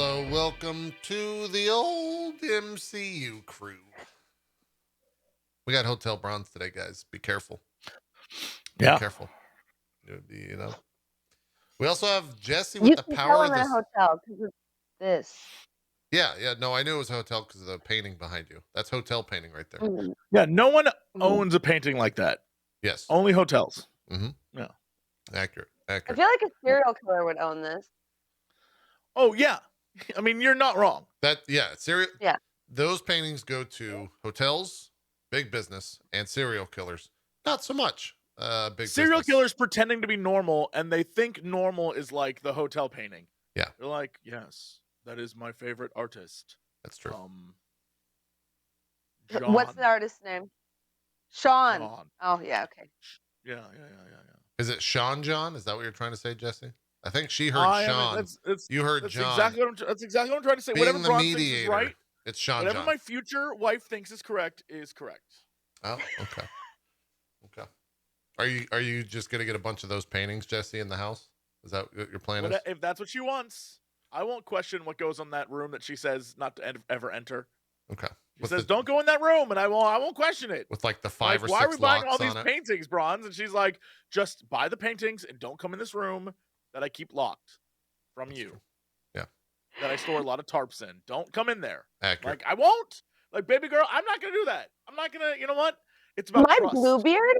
hello. Welcome to the old MCU crew. We got Hotel Bronze today, guys. Be careful. Be careful. You know. We also have Jesse with You the can power tell of I'm in the... a hotel because of this. Yeah. No, I knew it was a hotel because of the painting behind you. That's hotel painting right there. Mm. Yeah, no one owns a painting like that. Yes. Only hotels. Mm-hmm. Yeah. Accurate. I feel like a serial killer would own this. Oh, yeah. I mean, you're not wrong. Yeah. Those paintings go to hotels, big business, and serial killers. Not so much. Big serial business. killers pretending to be normal, and they think normal is like the hotel painting. Yeah. They're like, yes, that is my favorite artist. That's true. John. What's the artist's name? Sean. John. Oh, yeah, okay. Yeah. Is it Sean John? Is that what you're trying to say, Jesse? I think she heard Sean. You heard John. That's exactly what I'm trying to say. Being whatever the Bron mediator, thinks is right. It's Sean Whatever John. my future wife thinks is correct is correct. Oh, okay. Are you just gonna get a bunch of those paintings, Jesse, in the house? Is that what your plan is? If that's what she wants, I won't question what goes on that room that she says not to ever enter. Okay. She says, "Don't go in that room," and I won't question it. With like the five or why six are we buying all locks these paintings, Bronze? And she's like, "Just buy the paintings and don't come in this room that I keep locked from you. True. Yeah. That I store a lot of tarps in. Don't come in there." Accurate. Like, I won't. Like, baby girl, I'm not gonna do that. I'm not gonna. You know what? It's about My trust. Bluebeard?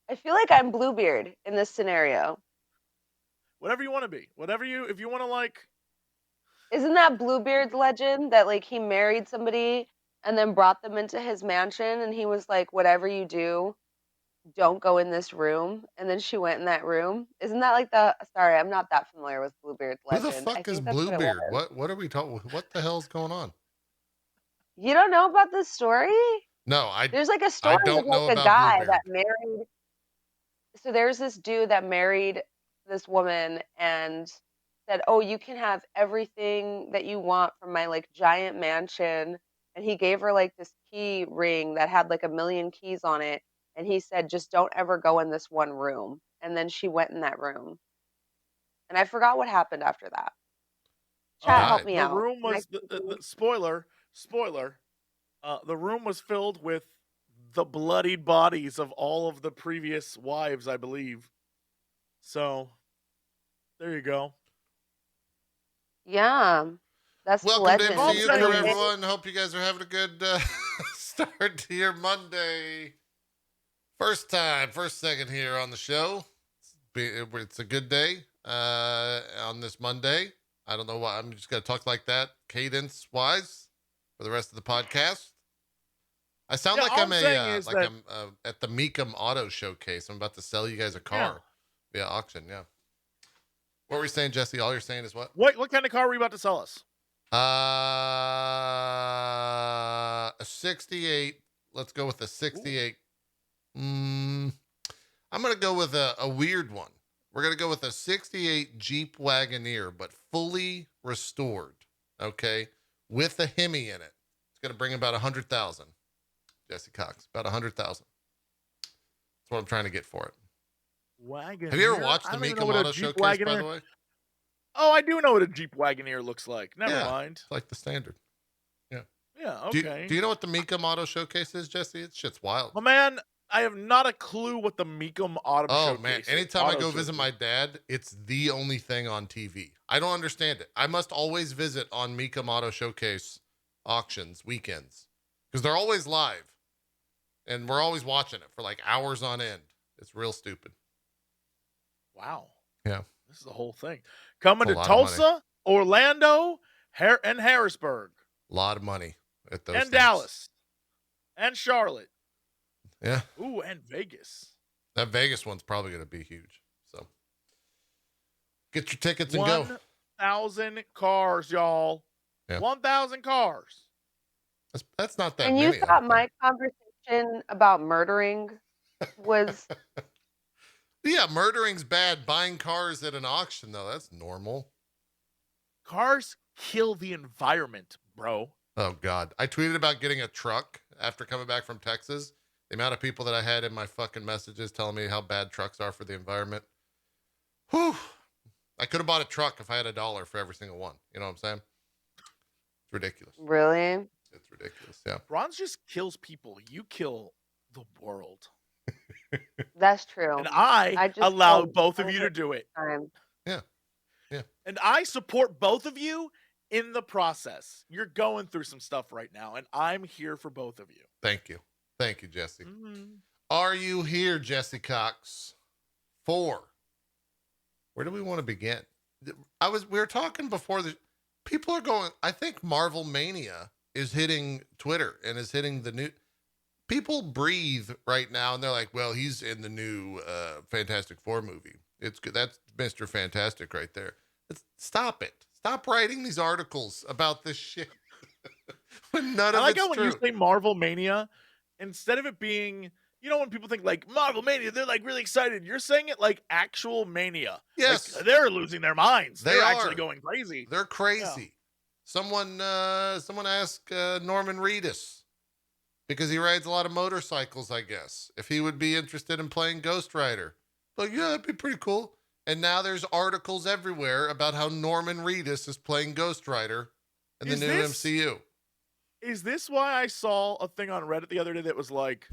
I feel like I'm Bluebeard in this scenario. Whatever you want to be. If you want to like. Isn't that Bluebeard's legend that like he married somebody and then brought them into his mansion and he was like, whatever you do, don't go in this room. And then she went in that room. Isn't that like sorry, I'm not that familiar with Bluebeard's legend. Who the fuck is Bluebeard? What are we talking? What the hell's going on? You don't know about this story? No, there's like a story don't with know like a about guy Bluebeard. that married. So there's this dude that married this woman and said, "Oh, you can have everything that you want from my like giant mansion." And he gave her like this key ring that had like 1,000,000 keys on it. And he said, "Just don't ever go in this one room." And then she went in that room. And I forgot what happened after that. Chat, help me out. The room was the spoiler. The room was filled with the bloodied bodies of all of the previous wives, I believe. So, there you go. Yeah, that's welcome the legend. to MCU Crew, everyone. Hope you guys are having a good start to your Monday. First second here on the show. It's a good day on this Monday. I don't know why I'm just gonna talk like that cadence wise for the rest of the podcast. I sound like I'm at the Meekum Auto Showcase. I'm about to sell you guys a car via auction. Yeah. What were you saying, Jesse? All you're saying is what? What kind of car were you about to sell us? A 68. Let's go with a 68. I'm gonna go with a weird one. We're going to go with a 68 Jeep Wagoneer, but fully restored, okay, with a Hemi in it. It's going to bring about 100,000. Jesse Cox, about 100,000. That's what I'm trying to get for it. Wagoneer? Have you ever watched the Meekum Auto Showcase, by the way? Oh, I do know what a Jeep Wagoneer looks like. Never mind. It's like the standard. Yeah. Yeah, okay. Do you know what the Meekum Auto Showcase is, Jesse? It's shit's wild. My man, I have not a clue what the Meekum Auto Showcase is. Oh, man. Anytime I go visit my dad, it's the only thing on TV. I don't understand it. I must always visit on Meekum Auto Showcase auctions, weekends, because they're always live. And we're always watching it for like hours on end. It's real stupid. Wow. Yeah. This is the whole thing. Coming to Tulsa, Orlando, and Harrisburg. A lot of money at those and things. Dallas. And Charlotte. Yeah. Ooh, and Vegas. That Vegas one's probably going to be huge. So get your tickets and go. 1,000 cars, y'all. Yeah. 1,000 cars. That's not that many. And you thought my conversation about murdering was... Yeah, murdering's bad. Buying cars at an auction, though, that's normal. Cars kill the environment, bro. Oh, God. I tweeted about getting a truck after coming back from Texas. The amount of people that I had in my fucking messages telling me how bad trucks are for the environment. Whew. I could have bought a truck if I had $1 for every single one. You know what I'm saying? ridiculous. Really? It's ridiculous. Yeah. Bronze just kills people. You kill the world. That's true. And I I just allow killed both of one you to do it. time. Yeah. And I support both of you in the process. You're going through some stuff right now, and I'm here for both of you. Thank you. Thank you, Jesse. Mm-hmm. Are you here, Jesse Cox? 4. Where do we want to begin? We were talking before people are going, I think Marvel Mania is hitting Twitter and is hitting the new people breathe right now. And they're like, well, he's in the new Fantastic Four movie. It's good. That's Mr. Fantastic right there. Stop it. Stop writing these articles about this shit. When none of it's how when true. you say Marvel Mania, instead of it being, when people think like Marvel Mania, they're like really excited. You're saying it like actual mania. Yes. Like, they're losing their minds. They're are actually going crazy. They're crazy. Yeah. Someone asked Norman Reedus, because he rides a lot of motorcycles, I guess, if he would be interested in playing Ghost Rider. Like, yeah, that'd be pretty cool. And now there's articles everywhere about how Norman Reedus is playing Ghost Rider in the new MCU. Is this why I saw a thing on Reddit the other day that was like,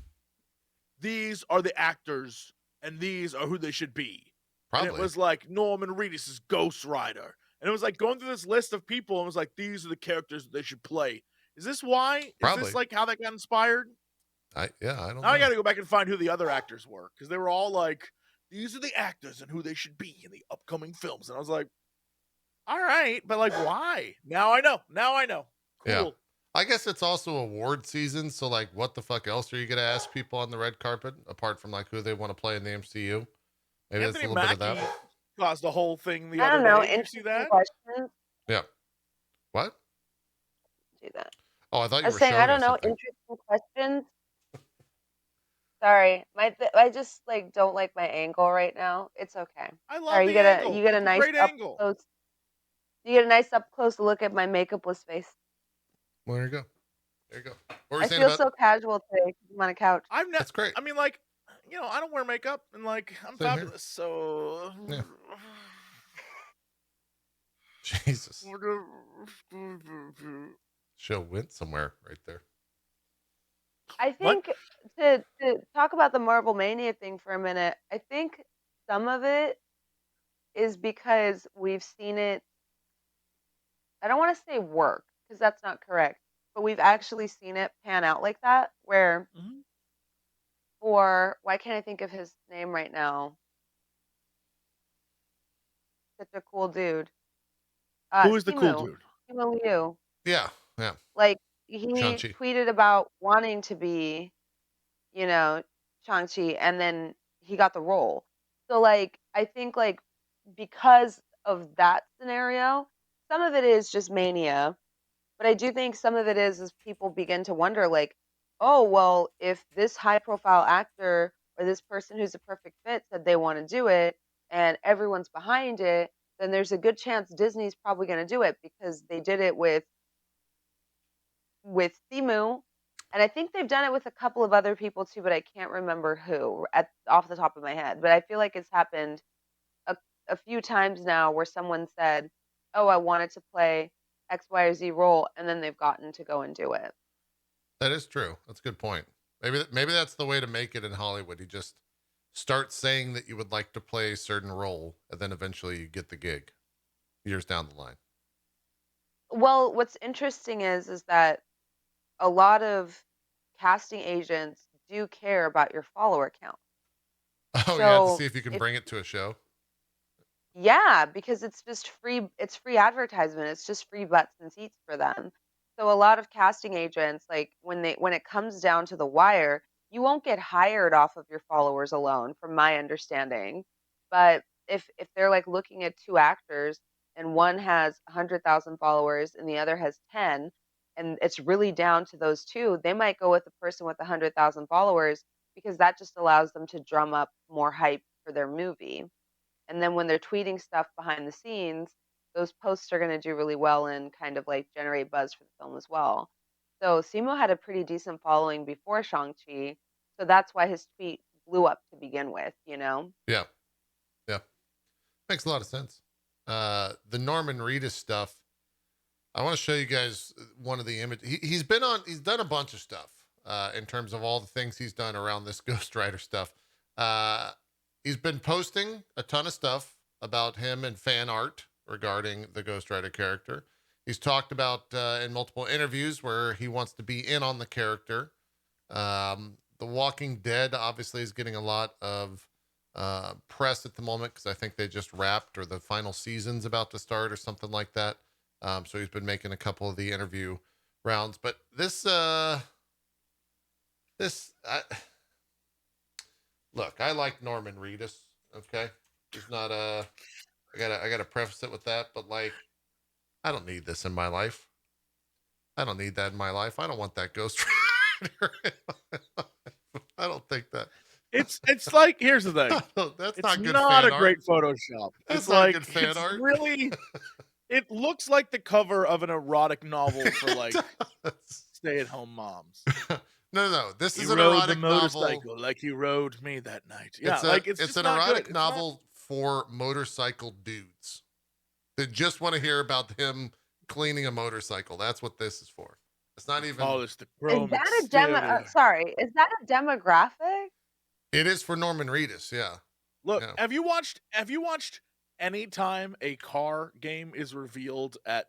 these are the actors and these are who they should be? Probably. And it was like Norman Reedus is Ghost Rider. And it was like going through this list of people and it was like, these are the characters that they should play. Is this why? Probably. Is this like how that got inspired? I don't know. I got to go back and find who the other actors were, because they were all like, these are the actors and who they should be in the upcoming films. And I was like, all right, but like, why? Now I know. Cool. Yeah. I guess it's also award season. So like, what the fuck else are you going to ask people on the red carpet apart from like who they want to play in the MCU? Maybe Anthony that's a little bit of that. Caused the whole thing the I other don't know. day. Did you see that? Questions. Yeah. What? Do that. Oh, I thought you I were was saying, showing I don't us know. something. Interesting questions. Sorry, I just like don't like my angle right now. It's okay. I love Sorry, the angle. you get a nice great angle. close. You get a nice up close look at my makeupless face. Well, there you go. There you go. I feel so casual today because I'm on a couch. That's great. I mean, like, I don't wear makeup and like I'm Same fabulous. Here. So yeah. Jesus. Show went somewhere right there. I think to talk about the Marvel Mania thing for a minute, I think some of it is because we've seen it. I don't want to say work because that's not correct, but we've actually seen it pan out like that. Where, or why can't I think of his name right now? Such a cool dude. Who is the cool dude? Simu Liu. Yeah. Like he Shang-Chi. tweeted about wanting to be, Shang-Chi, and then he got the role. So like I think like because of that scenario, some of it is just mania, but I do think some of it is people begin to wonder like, oh well, if this high profile actor or this person who's a perfect fit said they want to do it and everyone's behind it, then there's a good chance Disney's probably going to do it because they did it with Simu, and I think they've done it with a couple of other people too, but I can't remember who off the top of my head. But I feel like it's happened a few times now where someone said, "Oh, I wanted to play X, Y, or Z role," and then they've gotten to go and do it. That is true. That's a good point. Maybe that's the way to make it in Hollywood. You just start saying that you would like to play a certain role, and then eventually you get the gig years down the line. Well, what's interesting is that a lot of casting agents do care about your follower count. Oh, so, yeah, to see if you can bring it to a show. Yeah, because it's just free. It's free advertisement. It's just free butts and seats for them. So a lot of casting agents, like when it comes down to the wire, you won't get hired off of your followers alone, from my understanding. But if they're like looking at two actors and one has 100,000 followers and the other has 10, and it's really down to those two, they might go with the person with 100,000 followers because that just allows them to drum up more hype for their movie. And then when they're tweeting stuff behind the scenes, those posts are going to do really well and kind of like generate buzz for the film as well. So Simu had a pretty decent following before Shang-Chi. So that's why his tweet blew up to begin with, Yeah. Yeah. Makes a lot of sense. The Norman Reedus stuff. I want to show you guys one of the images. He's done a bunch of stuff in terms of all the things he's done around this Ghost Rider stuff. He's been posting a ton of stuff about him and fan art regarding the Ghost Rider character. He's talked about in multiple interviews where he wants to be in on the character. The Walking Dead obviously is getting a lot of press at the moment because I think they just wrapped or the final season's about to start or something like that. So he's been making a couple of the interview rounds, but look, I like Norman Reedus. Okay. He's not I gotta preface it with that, but like, I don't need this in my life. I don't need that in my life. I don't want that Ghost Rider in my life. I don't think that. It's like, here's the thing. That's It's not good not fan a art. great Photoshop. That's It's not like good fan it's art. really. It looks like the cover of an erotic novel for like stay-at-home moms. No. This He is an rode erotic the novel. motorcycle like he rode me that night. Yeah, It's just an not erotic good. novel for motorcycle dudes that just want to hear about him cleaning a motorcycle. That's what this is for. It's not even. Polish the Is chrome that a exterior. sorry, is that a demographic? It is for Norman Reedus. Yeah. Look, Yeah. have you watched any time a car game is revealed at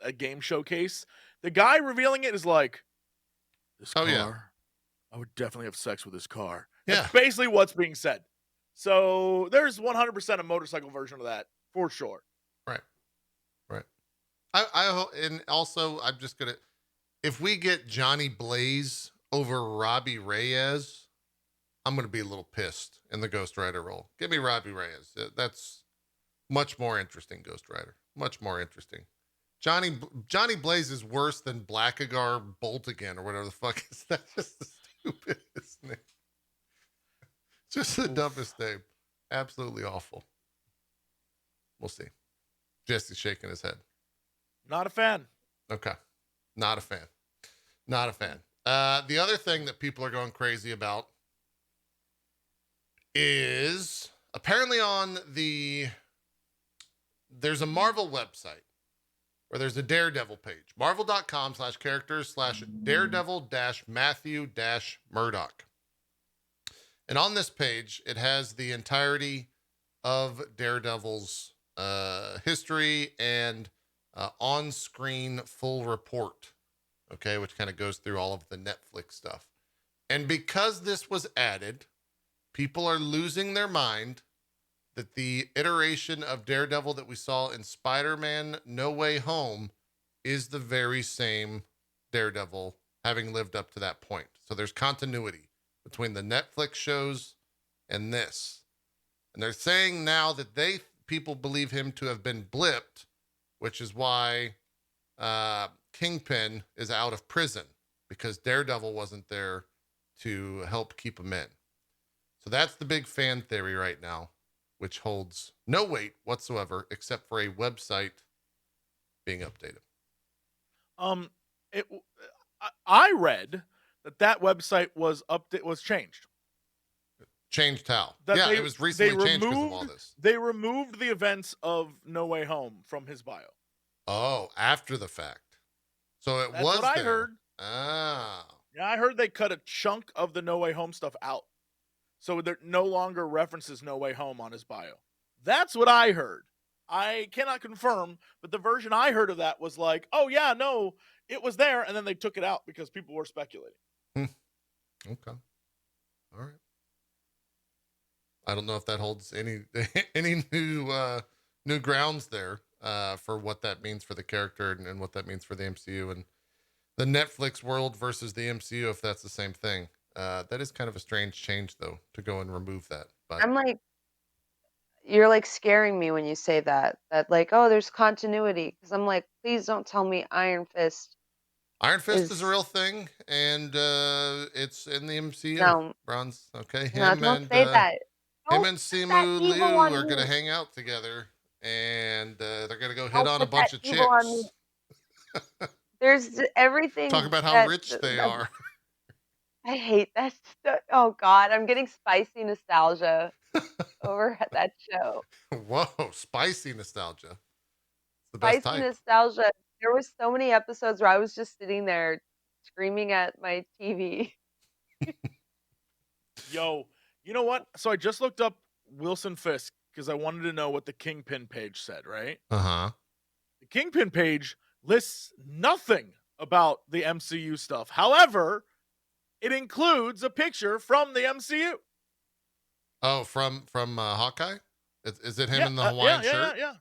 a game showcase? The guy revealing it is like, this car, yeah. I would definitely have sex with this car. Yeah. That's basically what's being said. So there's 100% a motorcycle version of that for sure. Right. I hope, and also I'm just gonna, if we get Johnny Blaze over Robbie Reyes, I'm gonna be a little pissed in the Ghost Rider role. Give me Robbie Reyes. That's much more interesting. Ghost Rider, much more interesting. Johnny Blaze is worse than Blackagar Boltigan or whatever the fuck is that. Just the stupidest name. Just the dumbest name. Absolutely awful. We'll see. Jesse's shaking his head. Not a fan. Okay. Not a fan. The other thing that people are going crazy about is apparently there's a Marvel website where there's a Daredevil page, marvel.com/characters/Daredevil-Matthew-Murdock. And on this page, it has the entirety of Daredevil's history and on-screen full report, okay, which kind of goes through all of the Netflix stuff. And because this was added, people are losing their mind that the iteration of Daredevil that we saw in Spider-Man No Way Home is the very same Daredevil, having lived up to that point. So there's continuity between the Netflix shows and this. And they're saying now that people believe him to have been blipped, which is why Kingpin is out of prison, because Daredevil wasn't there to help keep him in. So that's the big fan theory right now, which holds no weight whatsoever except for a website being updated. I read that website was changed. Changed how? It was recently changed because of all this. They removed the events of No Way Home from his bio. Oh, after the fact. So That's was what there. I heard. Oh. Yeah, I heard they cut a chunk of the No Way Home stuff out. So there no longer references No Way Home on his bio. That's what I heard. I cannot confirm, but the version I heard of that was like, oh yeah, no, it was there, and then they took it out because people were speculating. Okay. All right. I don't know if that holds any new grounds there for what that means for the character and what that means for the MCU and the Netflix world versus the MCU, if that's the same thing. That is kind of a strange change, though, to go and remove that. But I'm like, you're like scaring me when you say that like, oh, there's continuity, because I'm like, please don't tell me Iron Fist is a real thing, and it's in the MCU. No. Bronze, okay. No, don't say that. Him Don't and put Simu that Liu evil on are going to me. hang out together, and they're going to go hit Don't on a put bunch that of evil on me. chicks. There's everything. Talk about how rich they are. I hate that stuff. Oh God, I'm getting spicy nostalgia over at that show. Whoa, spicy nostalgia. It's the best Spicy type. nostalgia There were so many episodes where I was just sitting there screaming at my TV. Yo, you know what? So I just looked up Wilson Fisk because I wanted to know what the Kingpin page said, right? Uh-huh. The Kingpin page lists nothing about the MCU stuff. However, it includes a picture from the MCU. Oh, from Hawkeye? Is it him in the Hawaiian shirt? Yeah.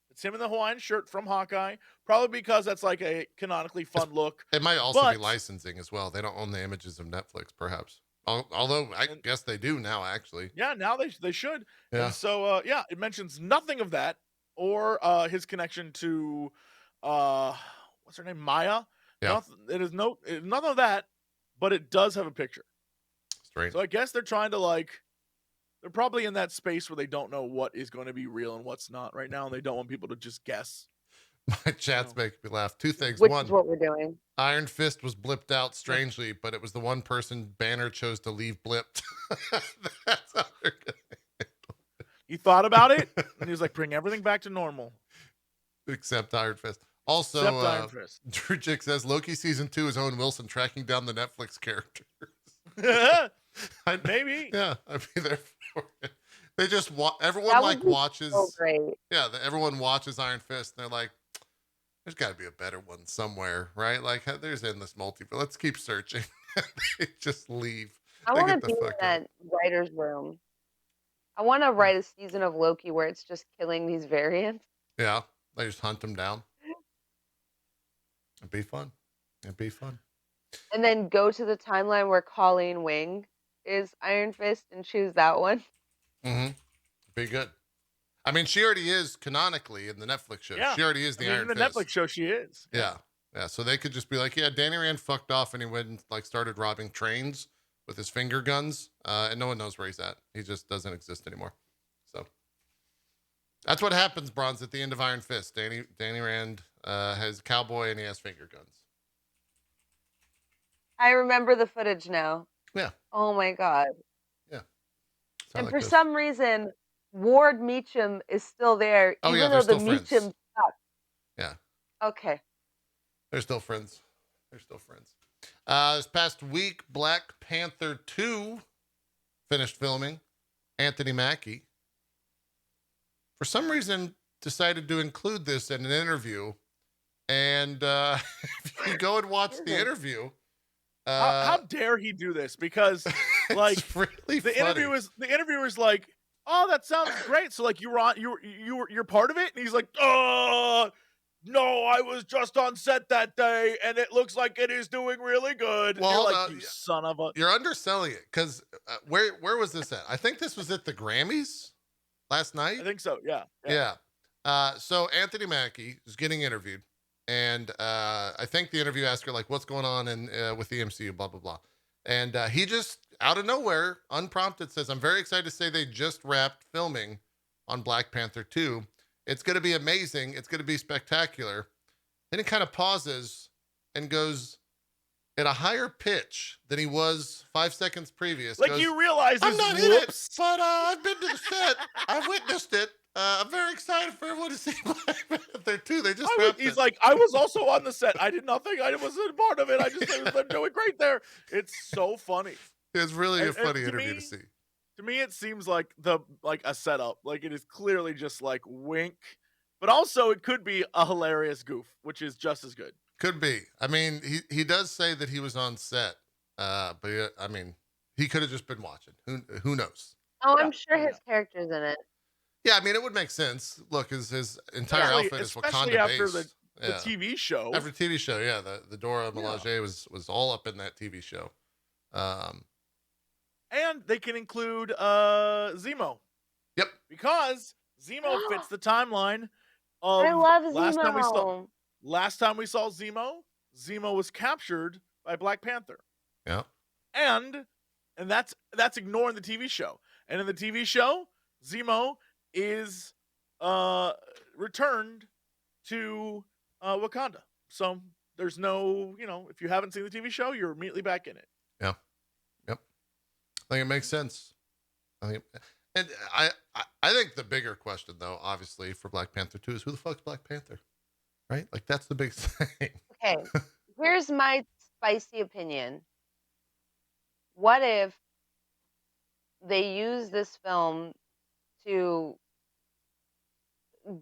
It's him in the Hawaiian shirt from Hawkeye. Probably because that's like a canonically fun look. It might also be licensing as well. They don't own the images of Netflix, perhaps. Although I guess they do now, actually. Yeah, now they should. Yeah. And so it mentions nothing of that or his connection to what's her name, Maya. Yeah. None of that, but it does have a picture. Strange. So I guess they're trying to they're probably in that space where they don't know what is going to be real and what's not right now, and they don't want people to just guess. My chat's making me laugh. Two things. Which One, is what we're doing. Iron Fist was blipped out strangely, but it was the one person Banner chose to leave blipped. That's how they're gonna. He thought about it, and he was like, bring everything back to normal. Except Iron Fist. Also, Iron Fist. Drew Jick says Loki season 2 is Owen Wilson tracking down the Netflix characters. Maybe. Yeah, I'd be there for it. They just everyone watches. So great. Yeah, everyone watches Iron Fist, and they're like, "There's got to be a better one somewhere, right? Like, there's endless multiverse. Let's keep searching." They just leave. I want to be in that writer's room. I want to write a season of Loki where it's just killing these variants. Yeah, they just hunt them down. It'd be fun. And then go to the timeline where Colleen Wing is Iron Fist and choose that one. Mm-hmm. Be good. I mean, she already is canonically in the Netflix show. Yeah. She already is the Iron Fist. In the Netflix show, she is. Yeah. So they could just be like, yeah, Danny Rand fucked off and he went and started robbing trains with his finger guns, and no one knows where he's at. He just doesn't exist anymore. So that's what happens, Bronze, at the end of Iron Fist. Danny Rand has cowboy and he has finger guns. I remember the footage now. Yeah. Oh my god. Yeah. And for some reason, Ward Meacham is still there, even though the Meacham sucks. Yeah. Okay. They're still friends. This past week, Black Panther 2 finished filming. Anthony Mackie, for some reason, decided to include this in an interview. And if you go and watch the interview, how dare he do this? Because really the interviewer's like, "Oh, that sounds great." So you're part of it, and he's like, "No, I was just on set that day, and it looks like it is doing really good." Well, you're like, you son of a... You're underselling it, because where was this at? I think this was at the Grammys last night. I think so. Yeah. So Anthony Mackie is getting interviewed. And I think the interview asked her, what's going on with the MCU, blah, blah, blah. And he just, out of nowhere, unprompted, says, "I'm very excited to say they just wrapped filming on Black Panther 2. It's going to be amazing. It's going to be spectacular." Then he kind of pauses and goes at a higher pitch than he was 5 seconds previous. You realize I'm not in it, but I've been to the set. I've witnessed it. I'm very excited for everyone to see Black Panther 2. They just wrapped it. He's like, "I was also on the set. I did nothing. I wasn't a part of it. They're doing great there." It's so funny. It's really a funny interview to see. To me, it seems like a setup. It is clearly just wink, but also it could be a hilarious goof, which is just as good. Could be. I mean, he does say that he was on set, but I mean, he could have just been watching. Who knows? Oh, I'm sure his character's in it. Yeah, I mean, it would make sense. Look, his entire outfit is Wakanda after based. the TV show. After the TV show, yeah, the Dora Milaje was all up in that TV show. And they can include Zemo. Yep. Because Zemo fits the timeline of... I love Zemo. Last time we saw Zemo was captured by Black Panther. Yeah. And that's ignoring the TV show. And in the TV show, Zemo is returned to Wakanda. So there's no, if you haven't seen the TV show, you're immediately back in it. Yeah. Yep. I think it makes sense. I think the bigger question, though, obviously for Black Panther 2 is, who the fuck's Black Panther? right? Like that's the big thing. Okay, here's my spicy opinion. What if they use this film to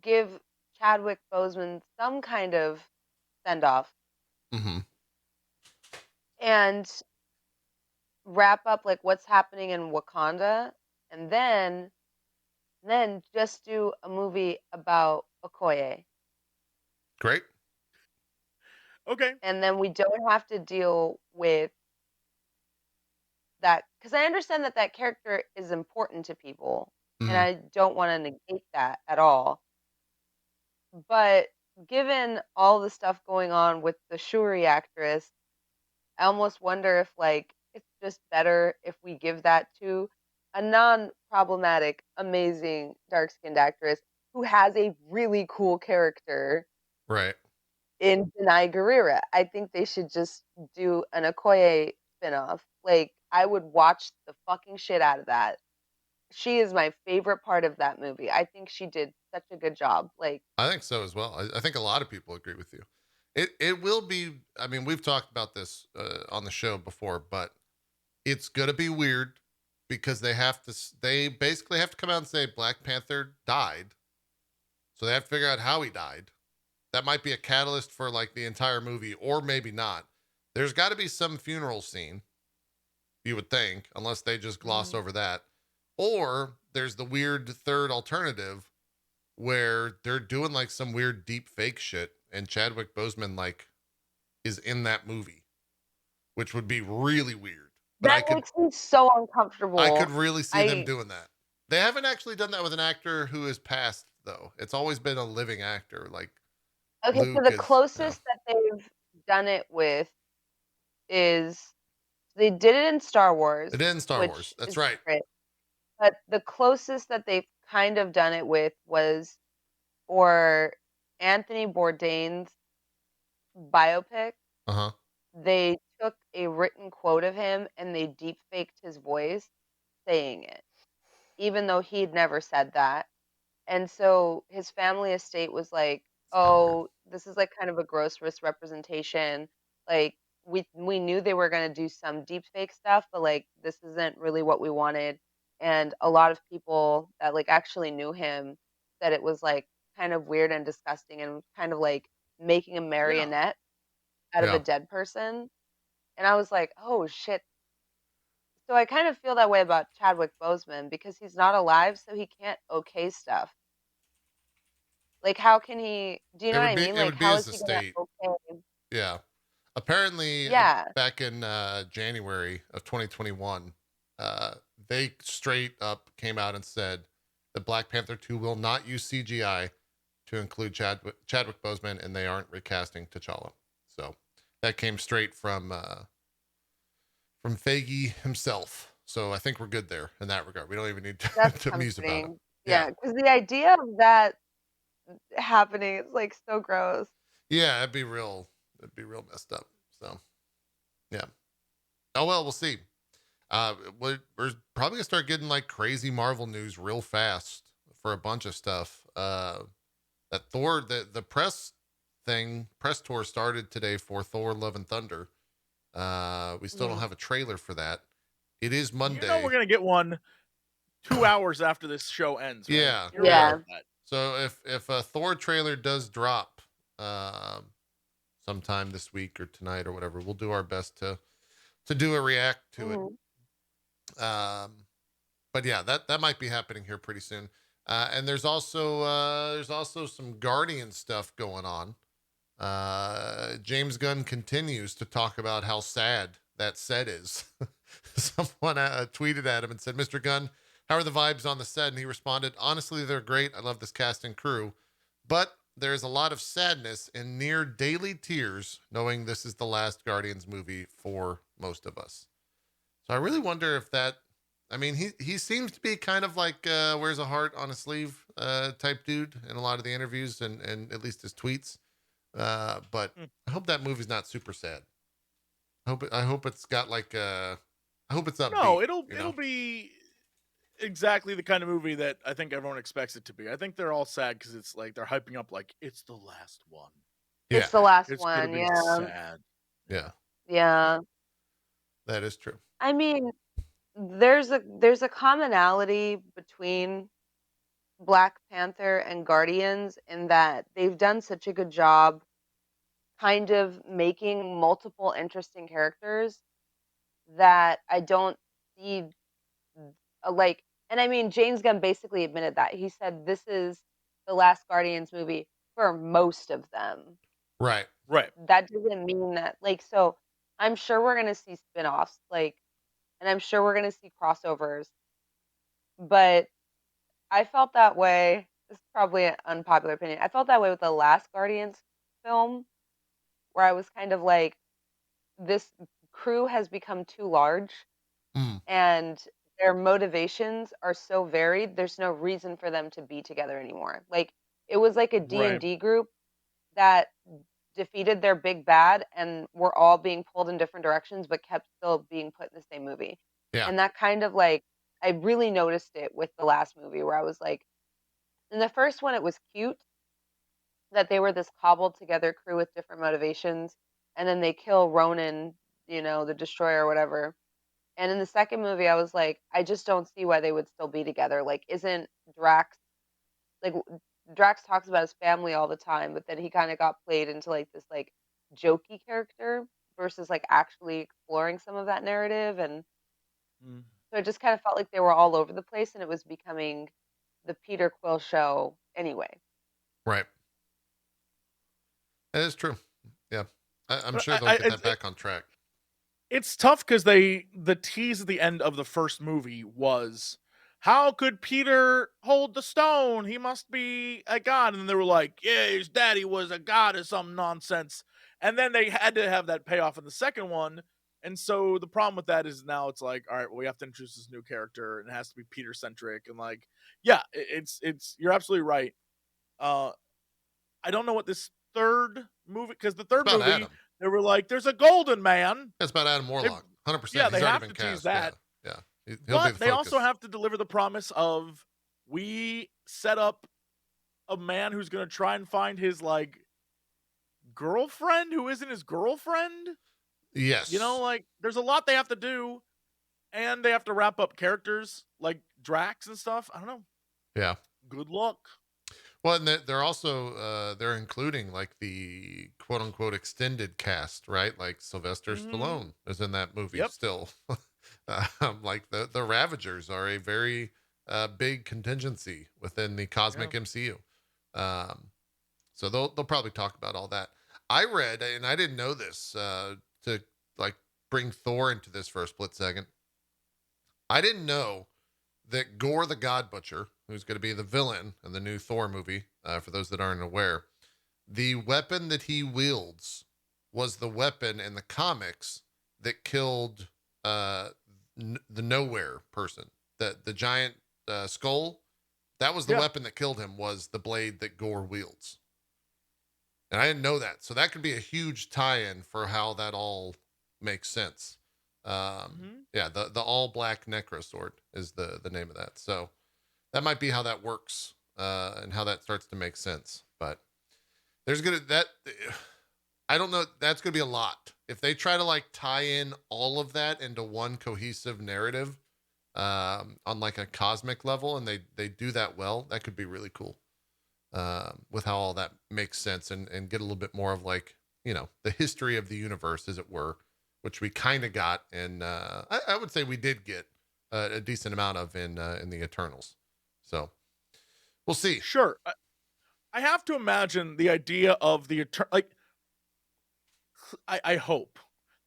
give Chadwick Boseman some kind of send off Mm-hmm. and wrap up like what's happening in Wakanda, and then just do a movie about Okoye, Great. Okay. and then we don't have to deal with that, because I understand that that character is important to people, and Mm-hmm. I don't want to negate that at all. But given all the stuff going on with the Shuri actress, I almost wonder if like it's just better if we give that to a non-problematic, amazing dark-skinned actress who has a really cool character Right. in Denai Guerrera. I think they should just do an Okoye spinoff. Like I would watch the fucking shit out of that. She is my favorite part of that movie. I think she did such a good job. Like, I think so as well. I think a lot of people agree with you. It will be. I mean, we've talked about this on the show before, but it's gonna be weird because they have to. They basically have to come out and say Black Panther died, so they have to figure out how he died. That might be a catalyst for like the entire movie, or maybe not. There's got to be some funeral scene, you would think, unless they just gloss over that. Or there's the weird third alternative where they're doing like some weird deep fake shit and Chadwick Boseman like is in that movie, which would be really weird. But that makes me so I could uncomfortable. really see them I doing that. They haven't actually done that with an actor who is passed though. It's always been a living actor. Like Okay, so Luke the is, closest that they've done it with is they did it in Star it Wars, is in Star which Wars. That's is right. different, but the closest that they've kind of done it with was for Anthony Bourdain's biopic. Uh-huh. They took a written quote of him and they deep faked his voice saying it, even though he'd never said that. And so his family estate was like, It's kind of weird. "Oh, this is like kind of a gross misrepresentation. Like we knew they were going to do some deep fake stuff, but like this isn't really what we wanted." And a lot of people that like actually knew him said it was like kind of weird and disgusting and kind of like making a Yeah. marionette out of a Yeah. dead person. And I was like, "Oh shit." So I kind of feel that way about Chadwick Boseman because he's not alive, so he can't okay stuff. Like, how can he do you know what I mean? It Like, would be how his is he gonna estate. okay. Yeah. Apparently, Yeah. back in January of 2021, uh, they straight up came out and said that Black Panther 2 will not use CGI to include Chadwick Boseman, and they aren't recasting T'Challa. So that came straight from Feige himself. So I think we're good there in that regard. We don't even need to, That's to muse about it. comforting. Yeah. Yeah, because the idea of that happening is, like, so gross. Yeah, it'd be real messed up. So yeah. Oh well, we'll see. We're probably gonna start getting like crazy Marvel news real fast for a bunch of stuff. That Thor, the press tour started today for Thor: Love and Thunder. We still don't Mhm. have a trailer for that. It is You know Monday. we're gonna get one 2 hours after this show ends, right? Yeah, You're aware yeah. Yeah. of that. So if a Thor trailer does drop, sometime this week or tonight or whatever, we'll do our best to do a react to it. Mhm. But yeah, that might be happening here pretty soon. And there's also some Guardian stuff going on. James Gunn continues to talk about how sad that set is. Someone tweeted at him and said, "Mr. Gunn, how are the vibes on the set?" And he responded, "Honestly, they're great. I love this cast and crew, but there's a lot of sadness and near daily tears knowing this is the last Guardians movie for most of us." So I really wonder if that. I mean, he seems to be kind of like wears a heart on a sleeve type dude in a lot of the interviews and at least his tweets. But Hmm. I hope that movie's not super sad. I hope it's got like I hope it's No, upbeat. it'll You it'll know. be exactly the kind of movie that I think everyone expects it to be. I think they're all sad because it's like they're hyping up like it's the last one. Yeah. It's the last It's one. gonna be Yeah. sad. Yeah. Yeah. That is true. I mean, there's a commonality between Black Panther and Guardians in that they've done such a good job kind of making multiple interesting characters that I don't see like, and I mean James Gunn basically admitted that. He said this is the last Guardians movie for most of them. Right. Right. That doesn't mean that like, so I'm sure we're going to see spin-offs, like, and I'm sure we're going to see crossovers, but I felt that way. This is probably an unpopular opinion. I felt that way with the last Guardians film, where I was kind of like, this crew has become too large Mm. and their motivations are so varied. There's no reason for them to be together anymore. Like, it was like a Right. D&D group that defeated their big bad and were all being pulled in different directions, but kept still being put in the same movie. Yeah. And that kind of like, I really noticed it with the last movie where I was like, in the first one, it was cute that they were this cobbled together crew with different motivations, and then they kill Ronan, the destroyer or whatever. And in the second movie, I was like, I just don't see why they would still be together. Like, isn't Drax like Drax talks about his family all the time, but then he kind of got played into like this like jokey character versus like actually exploring some of that narrative, and Mm. so it just kind of felt like they were all over the place, and it was becoming the Peter Quill show anyway. Right. That is true. Yeah. I'm But sure they'll get that back on track. It's tough because the tease at the end of the first movie was, how could Peter hold the stone? He must be a god. And then they were like, yeah, his daddy was a god or some nonsense. And then they had to have that payoff in the second one. And so the problem with that is now it's like, all right, well, we have to introduce this new character and it has to be Peter centric. And like, yeah, it's you're absolutely right. I don't know what this third movie, because the third It's about movie, Adam. they were like, there's a golden man. It's about Adam Warlock. 100%. Yeah, He's they already have been to tease cast. that. Yeah. He'll be the But they also focus. have to deliver the promise of, we set up a man who's going to try and find his like girlfriend who isn't his girlfriend. Yes. Like there's a lot they have to do, and they have to wrap up characters like Drax and stuff. I don't know. Yeah. Good luck. Well, and they're also they're including like the quote unquote extended cast, right? Like Sylvester Stallone is in that movie still. Like the Ravagers are a very big contingency within the cosmic MCU. So they'll probably talk about all that. I read, and I didn't know this, to like bring Thor into this for a split second. I didn't know that Gore the God Butcher, who's going to be the villain in the new Thor movie, for those that aren't aware, the weapon that he wields was the weapon in the comics that killed the Nowhere person, the giant skull. That was the weapon that killed him, was the blade that Gore wields. And I didn't know that. So that could be a huge tie-in for how that all makes sense. Yeah, the all black necro sword is the name of that. So that might be how that works, and how that starts to make sense. But there's I don't know, that's gonna be a lot if they try to like tie in all of that into one cohesive narrative, on like a cosmic level, and they do that well. That could be really cool, with how all that makes sense, and get a little bit more of like, the history of the universe, as it were, which we kind of got in, I would say we did get a decent amount of in the Eternals. So we'll see. Sure. I have to imagine the idea of the I hope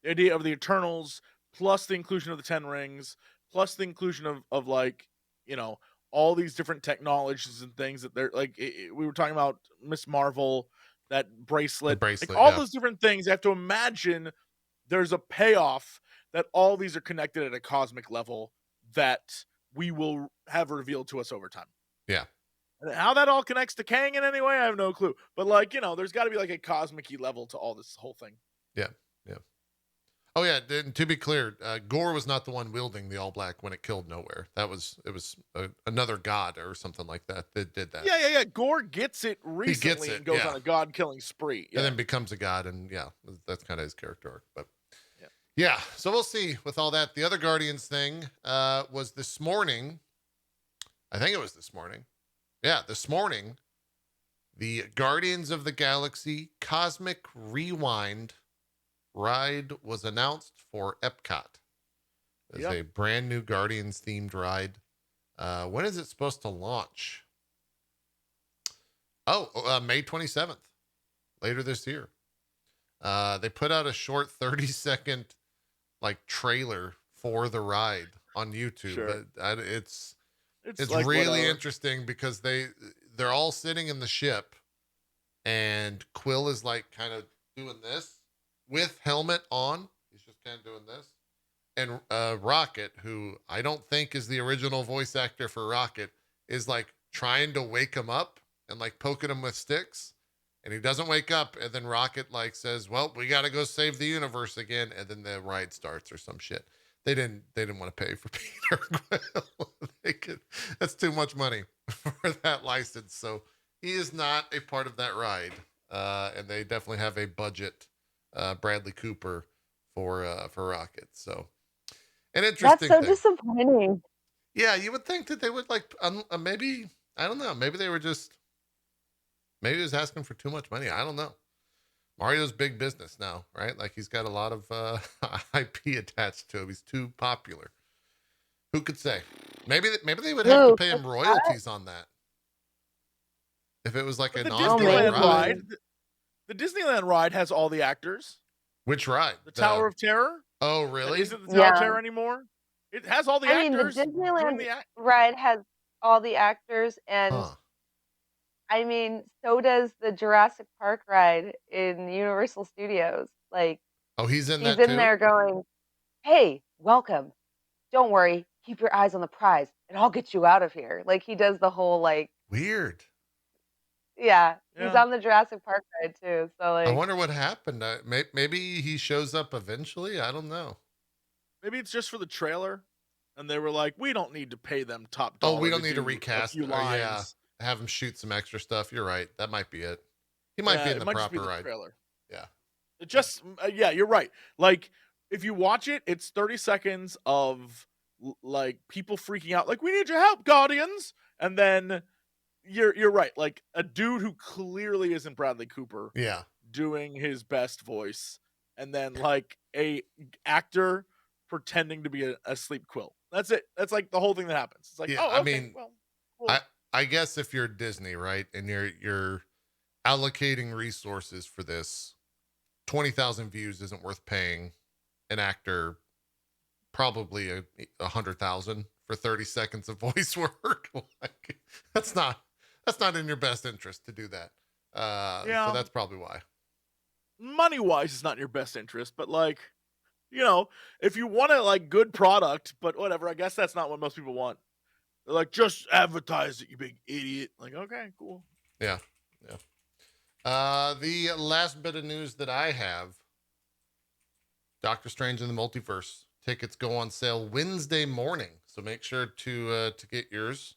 the idea of the Eternals plus the inclusion of the Ten Rings plus the inclusion of like, all these different technologies and things that they're like, we were talking about Miss Marvel, that bracelet, like all those different things. I have to imagine there's a payoff that all these are connected at a cosmic level that we will have revealed to us over time. Yeah. And how that all connects to Kang in any way, I have no clue. But like, there's got to be like a cosmic-y level to all this whole thing. Yeah. Yeah. Oh yeah, to be clear, Gore was not the one wielding the all black when it killed Nowhere. It was another god or something like that did that. Yeah. Gore gets it He gets recently it, and goes yeah. on a god killing spree. Yeah. And then becomes a god, and yeah, that's kind of his character arc. But Yeah. yeah, so we'll see with all that. The other Guardians thing was this morning. I think it was this morning. Yeah, this morning. The Guardians of the Galaxy Cosmic Rewind ride was announced for Epcot. It's a brand new Guardians themed ride. When is it supposed to launch? Oh, May 27th, later this year. They put out a short 30-second trailer for the ride on YouTube. Sure. But it's like really whatever. interesting because they're all sitting in the ship, and Quill is kind of doing this with helmet on. He's just kind of doing this. And Rocket, who I don't think is the original voice actor for Rocket, is trying to wake him up and poking him with sticks. And he doesn't wake up. And then Rocket says, well, we got to go save the universe again. And then the ride starts or some shit. They didn't want to pay for Peter Quill. That's too much money for that license. So he is not a part of that ride. And they definitely have a budget Bradley Cooper for Rocket. So an interesting That's so thing. disappointing. Yeah, you would think that they would maybe, I don't know, maybe they were maybe he was asking for too much money. I don't know. Mario's big business now, right? He's got a lot of IP attached to him. He's too popular. Who could say? Maybe they would have to pay him royalties on that. If it was an Disneyland ride. ride. The Disneyland ride has all the actors. Which ride? The Tower of Terror. Oh, really? Isn't the Tower of Terror anymore? It has all the actors. I mean, the Disneyland ride has all the actors, and I mean, so does the Jurassic Park ride in Universal Studios. He's in he's that in there going, "Hey, welcome. Don't worry, keep your eyes on the prize, and I'll get you out of here." He does the whole weird. Yeah, he's on the Jurassic Park ride too. So I wonder what happened. Maybe he shows up eventually. I don't know. Maybe it's just for the trailer, and they were like, "We don't need to pay them top dollar." Oh, we don't need to recast. Yeah, have him shoot some extra stuff. You're right. That might be it. He might be in the proper ride. Trailer. Yeah. It just you're right. If you watch it, it's 30 seconds of people freaking out, we need your help, Guardians, and then you're right. A dude who clearly isn't Bradley Cooper. Yeah. Doing his best voice, and then a actor pretending to be a sleep Quill. That's it. That's the whole thing that happens. It's yeah, okay, I mean, well, cool. I guess if you're Disney, right, and you're allocating resources for this, 20,000 views isn't worth paying an actor probably 100,000 for 30 seconds of voice work. That's not in your best interest to do that. So that's probably why. Money wise, it's not in your best interest, but if you want a good product, but whatever, I guess that's not what most people want. They're just advertise it, you big idiot. Okay, cool. Yeah. The last bit of news that I have: Doctor Strange in the Multiverse tickets go on sale Wednesday morning, so make sure to get yours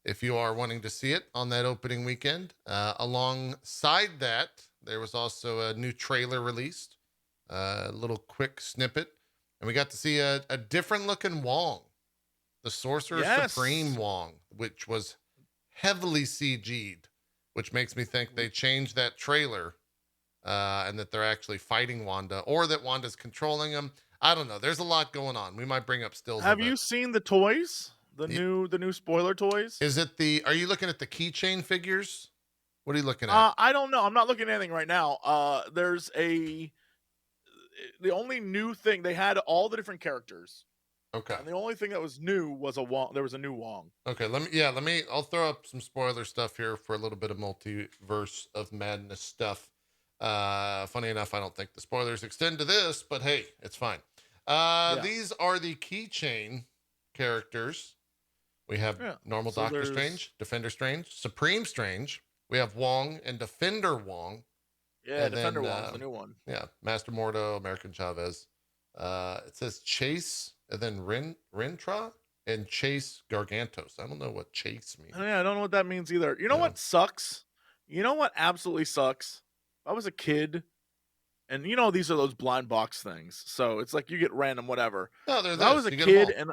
if you are wanting to see it on that opening weekend. Alongside that, there was also a new trailer released, a little quick snippet, and we got to see a different looking Wong, the Sorcerer Supreme Wong, which was heavily CG'd, which makes me think they changed that trailer and that they're actually fighting Wanda, or that Wanda's controlling him. I don't know. There's a lot going on. We might bring up stills. Have you seen the toys? The new spoiler toys? Is it are you looking at the keychain figures? What are you looking at? I don't know. I'm not looking at anything right now. There's the only new thing, they had all the different characters. Okay. And the only thing that was new was a Wong. There was a new Wong. Okay. I'll throw up some spoiler stuff here for a little bit of multiverse of madness stuff. Funny enough, I don't think the spoilers extend to this, but hey, it's fine. These are the keychain characters. We have normal Doctor Strange, Defender Strange, Supreme Strange. We have Wong and Defender Wong. Yeah, and Defender Wong's the new one. Yeah, Master Mordo, American Chavez. It says Chase and then Rintra and Chase Gargantos. I don't know what Chase means. I don't know what that means either. You know what sucks? You know what absolutely sucks? If I was a kid, and these are those blind box things, so it's like you get random whatever. No, they're If I was a You get kid them all. and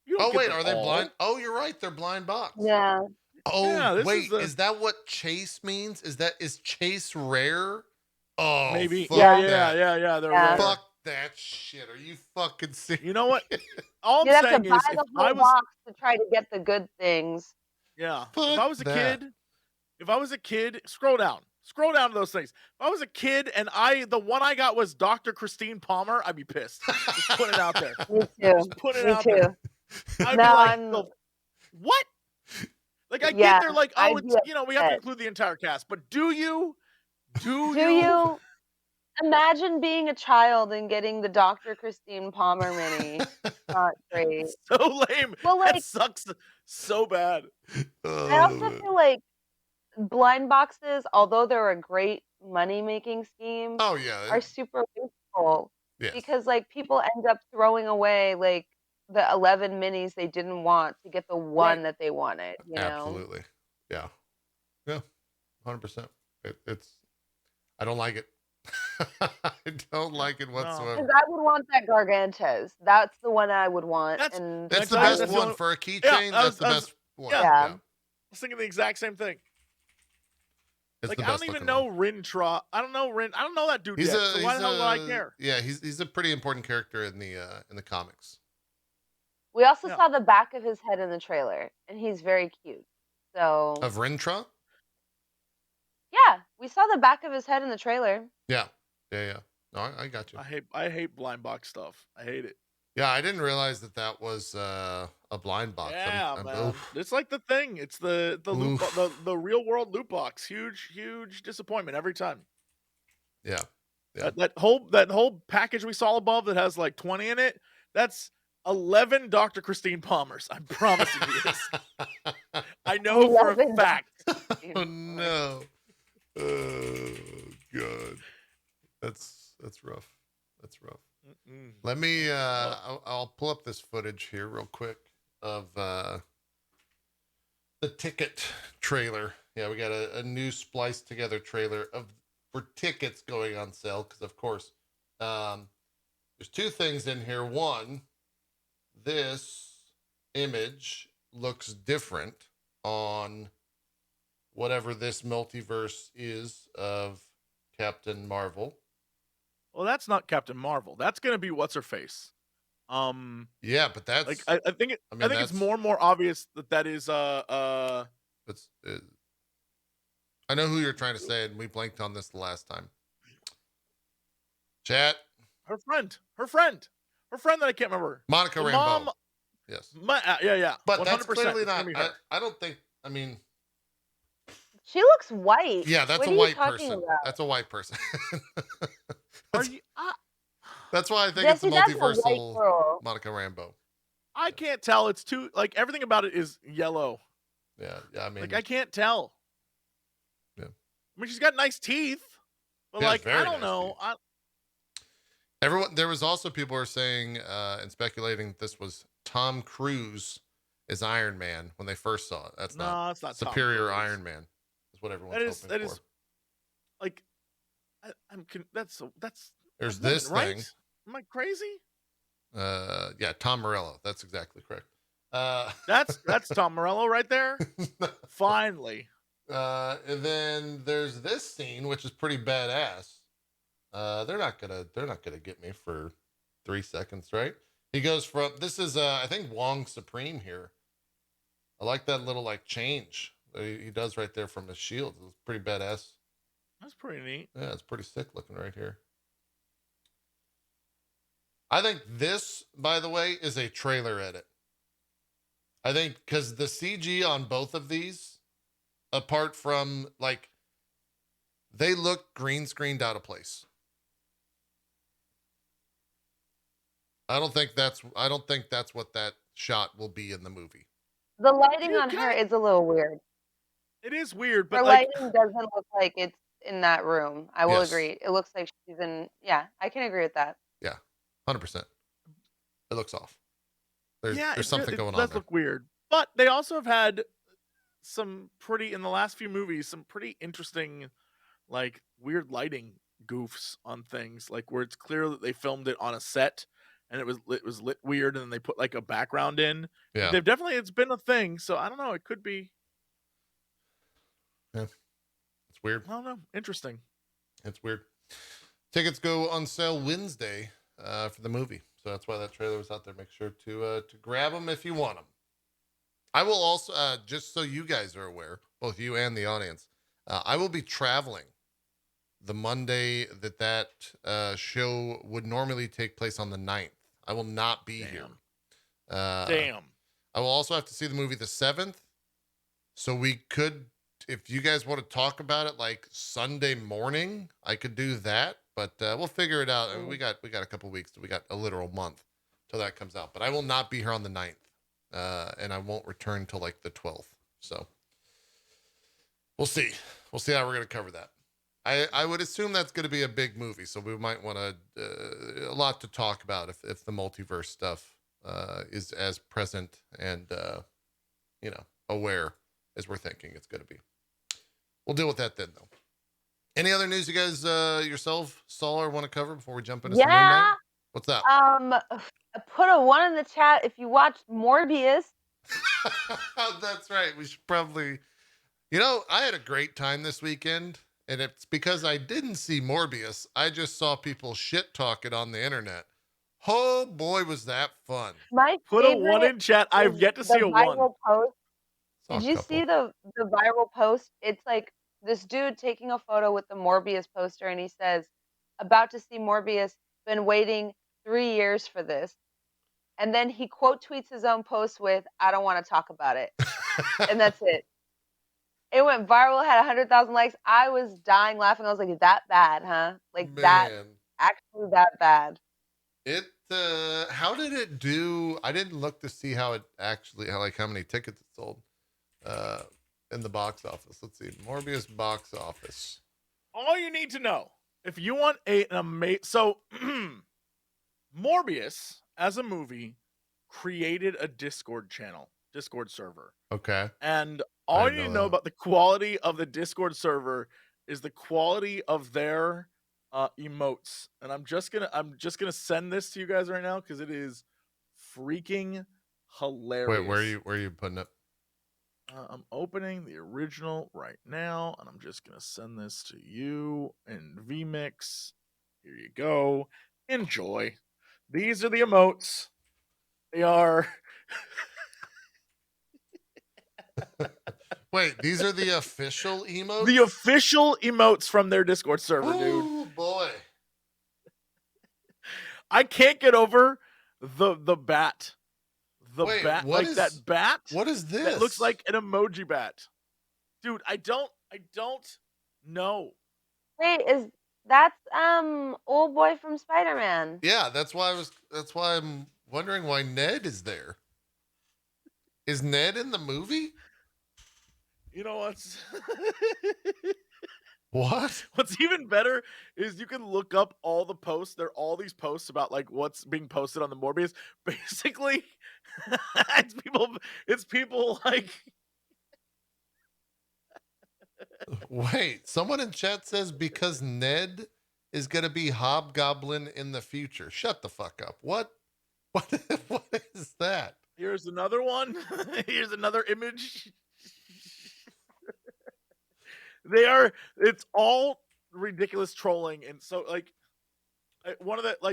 you don't Oh get wait, them are they all. blind? Oh, you're right. They're blind box. Yeah. Oh Yeah, this wait, is the- is that what Chase means? Is Chase rare? Oh, Maybe. fuck Yeah. that. They're Yeah. rare. Fuck that shit. Are you fucking serious? You know what? All You'd I'm have to saying buy is, the if I whole was, box to try to get the good things. yeah, Fuck if I was a that. kid, scroll down to those things. If I was a kid and the one I got was Dr. Christine Palmer, I'd be pissed. Just put it out there. Me too. Just put it Me out too. there. I'd No, be like, I'm. what? Like, I Yeah, get they're like, I'd it's, be we have to upset. include the entire cast, but do you? Do you imagine being a child and getting the Dr. Christine Palmer mini? Not great. So lame. Well, That like, sucks so bad. I also feel like blind boxes, although they're a great money-making scheme, Oh yeah. are super wasteful Yes. because like people end up throwing away like the 11 minis they didn't want to get the one that they wanted, you know? Absolutely. Yeah. Yeah. 100%. It's. I don't like it. I don't like it whatsoever. Because I would want that Gargantes. That's the one I would want. That's and That's the tell you, best that's the one only- for a keychain. Yeah, That's the best one. yeah. Yeah. I was thinking the exact same thing. It's Like, the I best don't even looking know one. Rintra. I don't know that dude yet. So why the hell would I care? Yeah, he's a pretty important character in the comics. we also Yeah. saw the back of his head in the trailer, and he's very cute. So Of Rintra? yeah, we saw the back of his head in the trailer. Yeah. Yeah. No, I got you. I hate blind box stuff. I hate it. Yeah, I didn't realize that was a blind box. Yeah, man. Oof. It's like the thing. It's the loot, Oof. the real world loot box. Huge disappointment every time. Yeah. That whole package we saw above that has like 20 in it. That's 11 Dr. Christine Palmers. I'm promising you this. I know for a 11 fact. Oh no. Oh god. That's rough. That's rough. Mm-mm. Let me I'll pull up this footage here real quick of the ticket trailer. Yeah, we got a new spliced together trailer for tickets going on sale because of course there's two things in here. One, this image looks different on whatever this multiverse is of Captain Marvel. Well, that's not Captain Marvel. That's gonna be what's her face. Yeah, but that's like I think it's more and more obvious that is It's, I know who you're trying to say, and we blanked on this the last time. Chat. her friend that I can't remember. Monica The Rambeau. mom. Yes. Yeah. But 100%. that's clearly It's gonna not. be her. I don't think. I mean. She looks white. Yeah, that's What a are you white talking person. about? That's a white person. Are you? That's why I think Jesse, it's a that's a white multiversal girl. Monica Rambeau. I can't tell. It's too like everything about it is yellow. Yeah. I mean, Like I can't tell. Yeah. I mean, she's got nice teeth, but Yeah, like very I don't nice know. teeth. Everyone. There was also people were saying and speculating this was Tom Cruise as Iron Man when they first saw it. That's not. That's not Tom Superior Cruise. Iron Man is what everyone's hoping That for. is like that's There's a woman, this right? thing. Am I crazy? Yeah, Tom Morello. That's exactly correct. That's Tom Morello right there. Finally. And then there's this scene, which is pretty badass. They're not gonna get me for 3 seconds, right? He goes from this is I think Wong Supreme here. I like that little like change that he does right there from his shield. It's pretty badass. That's pretty neat. Yeah, it's pretty sick looking right here. I think this, by the way, is a trailer edit. I think because the CG on both of these, apart from like, they look green screened out of place. I don't think that's what that shot will be in the movie. The lighting Dude, on her is a little weird. It is weird, but Her like lighting doesn't look like it's in that room. I will Yes. agree. It looks like she's in. Yeah, I can agree with that. Yeah, 100%. It looks off. There's it something going on does there. look weird. But they also have had in the last few movies, some pretty interesting, like, weird lighting goofs on things, like where it's clear that they filmed it on a set and it was lit weird, and then they put like a background in. Yeah. It's been a thing, so I don't know, it could be. Yeah. It's weird. I don't know. Interesting. It's weird. Tickets go on sale Wednesday for the movie. So that's why that trailer was out there. Make sure to grab them if you want them. I will also, just so you guys are aware, both you and the audience, I will be traveling the Monday that show would normally take place on the 9th. I will not be here. Damn. I will also have to see the movie the 7th. So we could, if you guys want to talk about it like Sunday morning, I could do that. But we'll figure it out. I mean, we got a couple weeks. We got a literal month till that comes out. But I will not be here on the 9th. And I won't return till like the 12th. So we'll see. We'll see how we're going to cover that. I would assume that's going to be a big movie. So we might want a lot to talk about if the multiverse stuff is as present and, aware as we're thinking it's going to be. We'll deal with that then, though. Any other news you guys yourself saw or want to cover before we jump into some Moon Knight? What's that? I put a 1 in the chat if you watched Morbius. That's right. We should probably, I had a great time this weekend, and it's because I didn't see Morbius. I just saw people shit talk it on the internet. Oh boy, was that fun. My Put a 1 in chat. I've yet to see a 1. Post. Did you see the viral post? It's like this dude taking a photo with the Morbius poster, and he says, "About to see Morbius, been waiting 3 years for this." And then he quote tweets his own post with, "I don't want to talk about it." And that's it. It went viral, had 100,000 likes. I was dying laughing. I was like, that bad, huh? Like, that, actually that bad. It, how did it do? I didn't look to see how many tickets it sold in the box office. Let's see. Morbius box office. All you need to know, if you want an amazing... So, Morbius, as a movie, created a Discord server. Okay. And all you need to know about the quality of the Discord server is the quality of their emotes. And I'm just gonna send this to you guys right now because it is freaking hilarious. Wait, where are you putting it? I'm opening the original right now, and I'm just gonna send this to you in vMix. Here you go. Enjoy. These are the emotes. They are. Wait, these are the official emotes? The official emotes from their Discord server, dude. Oh, boy. I can't get over the bat. Wait, bat, like that bat. What is this? It looks like an emoji bat. Dude, I don't know. Wait, that's old boy from Spider-Man. Yeah, that's why I'm wondering why Ned is there. Is Ned in the movie? You know what's What? What's even better is you can look up all the posts. There are all these posts about like what's being posted on the Morbius. Basically, it's people like. Wait, someone in chat says because Ned is gonna be Hobgoblin in the future. Shut the fuck up. What is that? Here's another one. Here's another image. It's all ridiculous trolling. And so like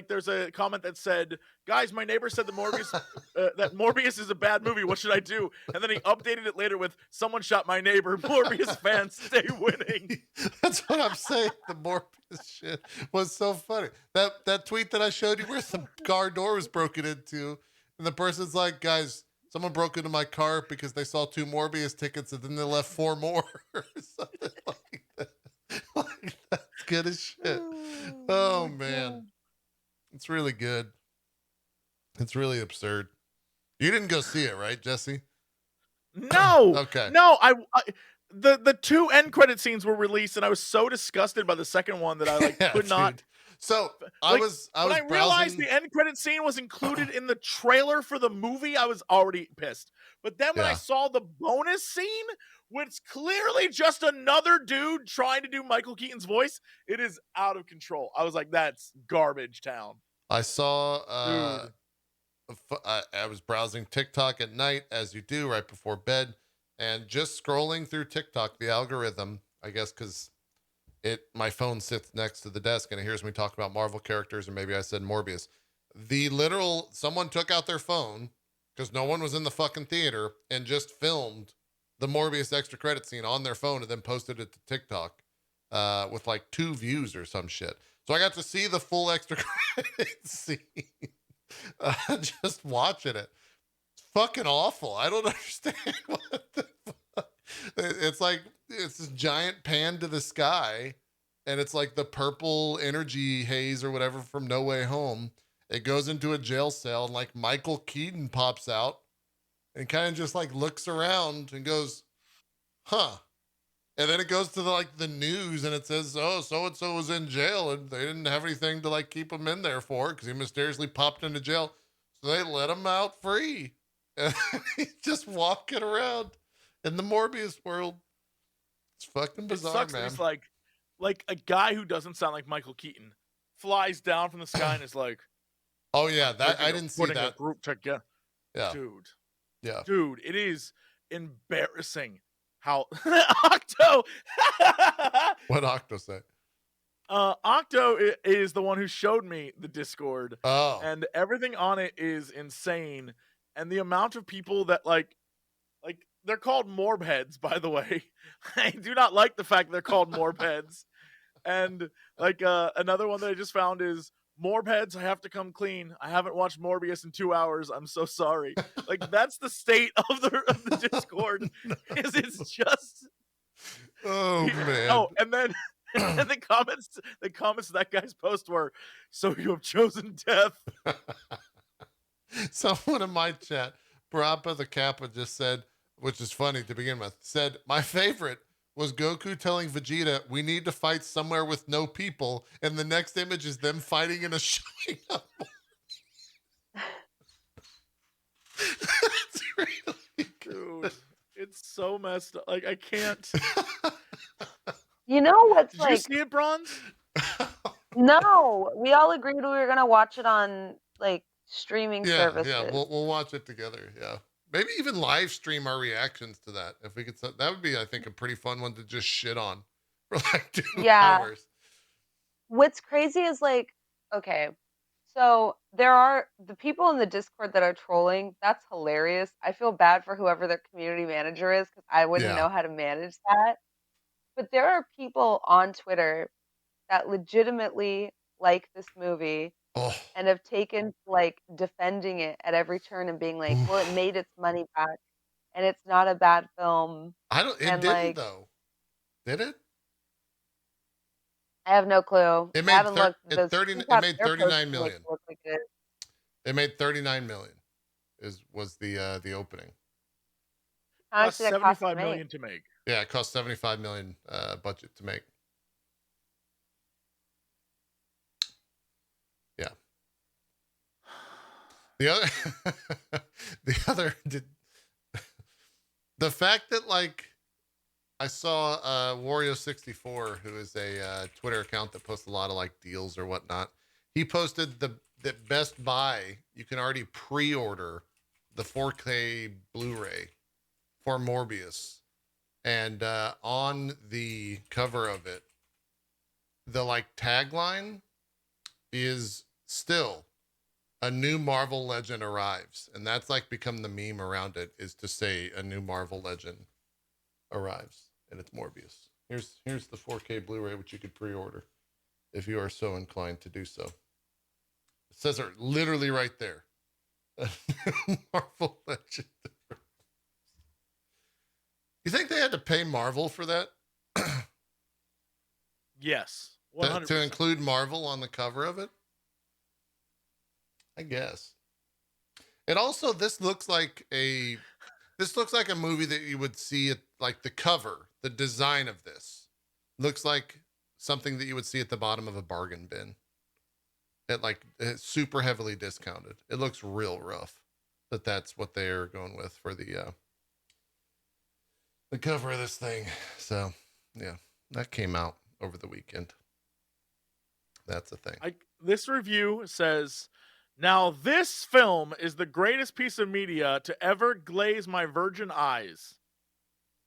there's a comment that said, guys, my neighbor said that Morbius is a bad movie. What should I do? And then he updated it later with, someone shot my neighbor. Morbius fans stay winning. That's what I'm saying. The Morbius shit was so funny. That tweet that I showed you where the car door was broken into and the person's like, guys, someone broke into my car because they saw 2 Morbius tickets and then they left 4 more or something like that. Like, that's good as shit. Oh, man. It's really good. It's really absurd. You didn't go see it, right, Jesse? No. Okay. No, the 2 end credit scenes were released and I was so disgusted by the second one that I could not. So I Like, was when I realized browsing. the end credit scene was included in the trailer for the movie, I was already pissed. But then when I Yeah. saw the bonus scene, which clearly just another dude trying to do Michael Keaton's voice, it is out of control. I was like, that's garbage town. I saw Dude. I was browsing TikTok at night, as you do right before bed, and just scrolling through TikTok, the algorithm, I guess, because my phone sits next to the desk and it hears me talk about Marvel characters, or maybe I said Morbius. Someone took out their phone because no one was in the fucking theater and just filmed the Morbius extra credit scene on their phone and then posted it to TikTok with like 2 views or some shit. So I got to see the full extra credit scene. Just watching it. It's fucking awful. I don't understand what the fuck. It's like it's this giant pan to the sky, and it's like the purple energy haze or whatever from No Way Home. It goes into a jail cell, and like Michael Keaton pops out and kind of just like looks around and goes, huh. And then it goes to the news, and it says, oh, so and so was in jail and they didn't have anything to like keep him in there for because he mysteriously popped into jail. So they let him out free. And he's just walking around in the Morbius world. It's fucking It bizarre, sucks that man. he's like a guy who doesn't sound like Michael Keaton flies down from the sky and is like, Oh yeah, that I putting didn't see a that. group together. Yeah, Dude, yeah. it is embarrassing how Octo What Octo say? Octo is the one who showed me the Discord, Oh, and everything on it is insane. And the amount of people that like they're called Morbheads, by the way. I do not like the fact they're called Morbheads. And like another one that I just found is Morbheads, I have to come clean. I haven't watched Morbius in 2 hours. I'm so sorry. Like that's the state of the Discord. Is it's just oh man. Oh, and then and the comments to that guy's post were, so you have chosen death. Someone in my chat, Parappa the Kappa, just said, which is funny to begin with, said, my favorite was Goku telling Vegeta, we need to fight somewhere with no people. And the next image is them fighting in a showing up. That's really good. Dude, it's so messed up. Like I can't. You know what's Did you see it, Bronze? No, we all agreed we were gonna watch it on like streaming services. Yeah, we'll watch it together. Yeah, maybe even live stream our reactions to that if we could. That would be, I think, a pretty fun one to just shit on for like 2 hours. What's crazy is like, okay, so there are the people in the Discord that are trolling. That's hilarious. I feel bad for whoever their community manager is because I wouldn't know how to manage that. But there are people on Twitter that legitimately like this movie and have taken to, like, defending it at every turn and being like, well, it made its money back and it's not a bad film. It didn't like, though. Did it? I have no clue. It I made haven't looked at it those made screenshots they're 39 posting make million. it look like it. It made 39 million. Was the opening. How much Cost did it cost to 75 make? million to make. Yeah, it cost 75 million budget to make. Yeah. The fact that like I saw Wario64, who is a Twitter account that posts a lot of like deals or whatnot. He posted that Best Buy, you can already pre-order the 4K Blu-ray for Morbius. And on the cover of it, the like tagline is still a new Marvel legend arrives. And that's like become the meme around it, is to say a new Marvel legend arrives, and it's Morbius. Here's the 4K Blu-ray, which you could pre-order if you are so inclined to do so. It says it literally right there. Marvel legend. You think they had to pay Marvel for that? Yes, 100%. To include Marvel on the cover of it? I guess. It also, this looks like a movie that you would see at like the cover, the design of this looks like something that you would see at the bottom of a bargain bin It's super heavily discounted. It looks real rough. That's what they're going with for the cover of this thing. So yeah, that came out over the weekend. That's a thing. This review says, now this film is the greatest piece of media to ever glaze my virgin eyes.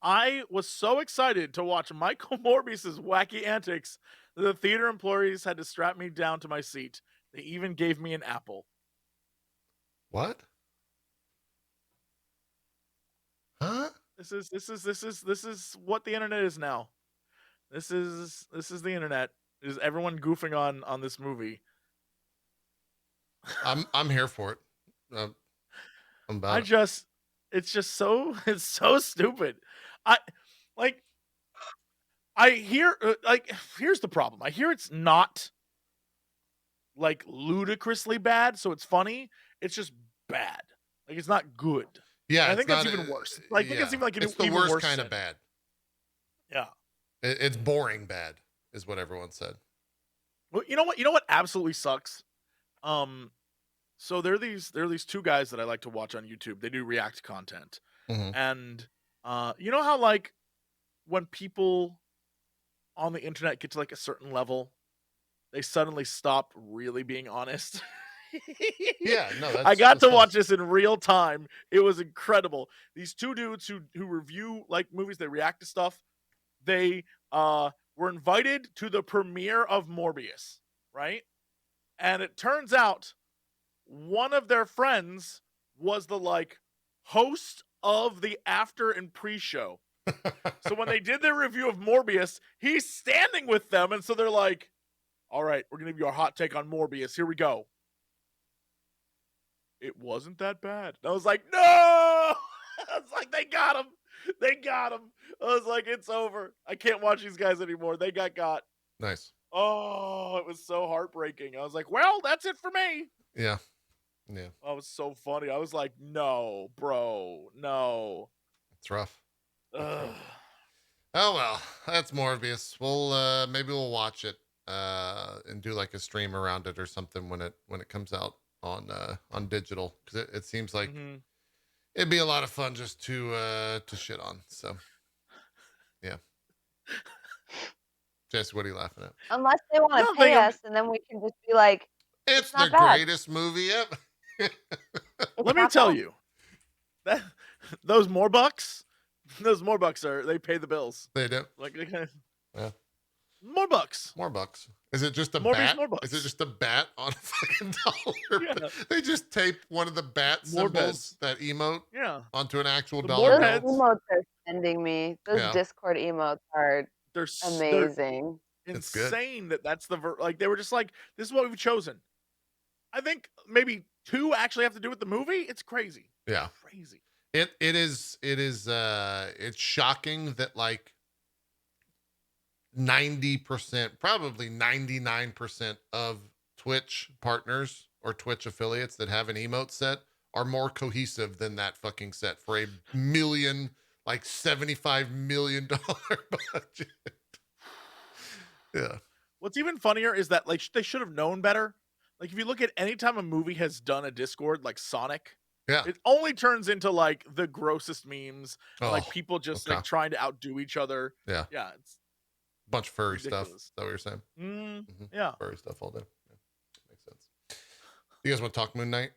I was so excited to watch Michael Morbius's wacky antics that the theater employees had to strap me down to my seat. They even gave me an apple. What? Huh? This is what the internet is now. This is the internet. Is everyone goofing on this movie? I'm here for it. I'm about it. It's so stupid. Here's the problem. I hear it's not like ludicrously bad, so it's funny. It's just bad. Like it's not good. Yeah, and I think that's even worse. Like yeah. It's even like it's the even worst worse kind of bad. Yeah, it's boring bad, is what everyone said. Well, you know what absolutely sucks. So there are these two guys that I like to watch on YouTube. They do react content, and you know how like when people on the internet get to like a certain level, they suddenly stop really being honest. Yeah, no, I got to watch this in real time. It was incredible. These two dudes who review like movies, they react to stuff. They were invited to the premiere of Morbius, right? And it turns out one of their friends was the like host of the after and pre-show. So when they did their review of Morbius, he's standing with them, and so they're like, all right, we're gonna give you our hot take on Morbius. Here we go. It wasn't that bad. And I was like, no! I was like, they got him. They got him. I was like, it's over. I can't watch these guys anymore. They got. Nice. Oh, it was so heartbreaking. I was like, well, that's it for me. Yeah. Yeah. Oh, it was so funny. I was like, no, bro, no. It's rough. Oh well, that's Morbius. Maybe we'll watch it and do like a stream around it or something when it comes out on digital, because it seems like it'd be a lot of fun just to shit on. So yeah. Jesse, what are you laughing at? Unless they want to pay us, and then we can just be like, it's the greatest movie ever. Let me tell you, that those Morbucks they pay the bills. They do. Like, yeah. More bucks. Is it just a bat? Is it just a bat on a fucking dollar? Yeah. They just tape one of the bat symbols, that emote, onto an actual dollar bill. Those emotes are sending me. Those Discord emotes are amazing. They're insane that's the like they were just like, this is what we've chosen. I think maybe 2 actually have to do with the movie. It's crazy. Yeah. Crazy. It is it's shocking that like 90%, probably 99% of Twitch partners or Twitch affiliates that have an emote set are more cohesive than that fucking set for a million, like $75 million budget. Yeah. What's even funnier is that like they should have known better. Like if you look at any time a movie has done a Discord, like Sonic, it only turns into like the grossest memes, like people just like trying to outdo each other. Yeah. Yeah. It's bunch of furry stuff. Is that what you're saying? Yeah. Furry stuff all day. Yeah. Makes sense. You guys want to talk Moon Knight?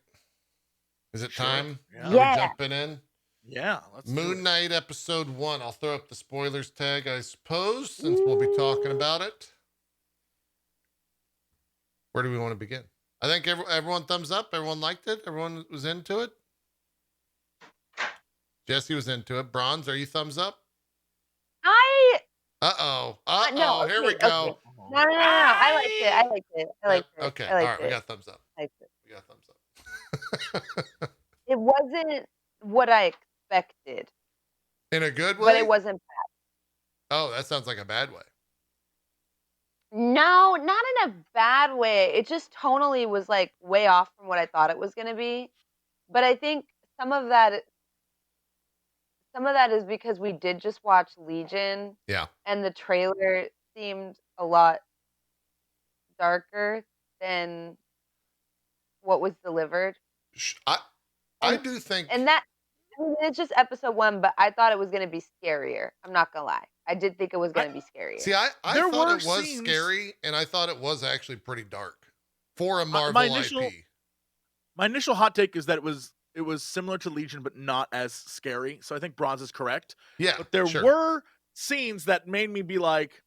Is it time? Yeah. Are we jumping in? Yeah. Let's Moon Knight episode 1. I'll throw up the spoilers tag, I suppose, since we'll be talking about it. Where do we want to begin? I think everyone thumbs up. Everyone liked it. Everyone was into it. Jesse was into it. Bronze, are you thumbs up? Uh-oh. No, here we go. No. I liked it. Okay. All right. We got thumbs up. We got thumbs up. It wasn't what I expected. In a good way? But it wasn't bad. Oh, that sounds like a bad way. No, not in a bad way. It just tonally was like way off from what I thought it was going to be. But I think some of that is because we did just watch Legion. Yeah. And the trailer seemed a lot darker than what was delivered. I And do think, and that I mean, it's just episode 1, but I thought it was gonna be scarier. I'm not gonna lie. I did think it was I gonna be scarier. see, I There thought were it was scenes. scary, and I thought it was actually pretty dark for a My Marvel initial IP. my initial hot take is that it was similar to Legion, but not as scary. So I think Bronze is correct. Yeah, But there sure. were scenes that made me be like,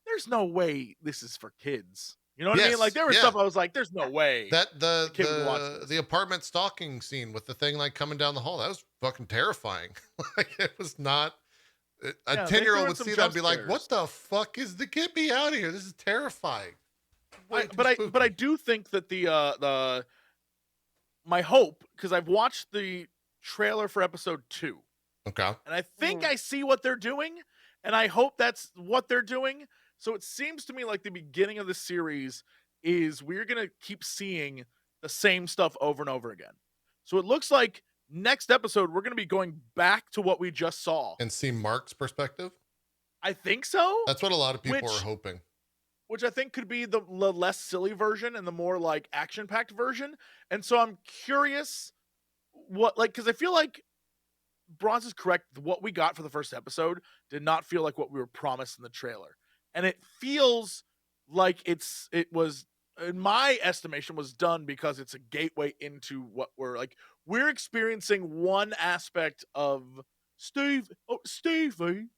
"There's no way this is for kids." You know what I mean? Like Yes, there was yeah. stuff I was like, "There's no way That a kid would watch the this." apartment stalking scene with the thing like coming down the hall, that was fucking terrifying. Like it was not a Yeah, they 10-year-old threw in would some see that and jump be like, "What scares. the fuck is the get me out of here? This is terrifying." Way too But I spooky. do think that the my hope, because I've watched the trailer for episode 2, Okay. and I think Mhm. I see what they're doing, and I hope that's what they're doing. So it seems to me like the beginning of the series is we're gonna keep seeing the same stuff over and over again. So it looks like next episode we're gonna be going back to what we just saw. And see Mark's perspective. I think so. That's what a lot of people are Which hoping. which I think could be the less silly version and the more like action-packed version. And so I'm curious what, like, because I feel like Bronze is correct. What we got for the first episode did not feel like what we were promised in the trailer, and it feels like it was, in my estimation, was done because it's a gateway into what we're experiencing one aspect of Stevie.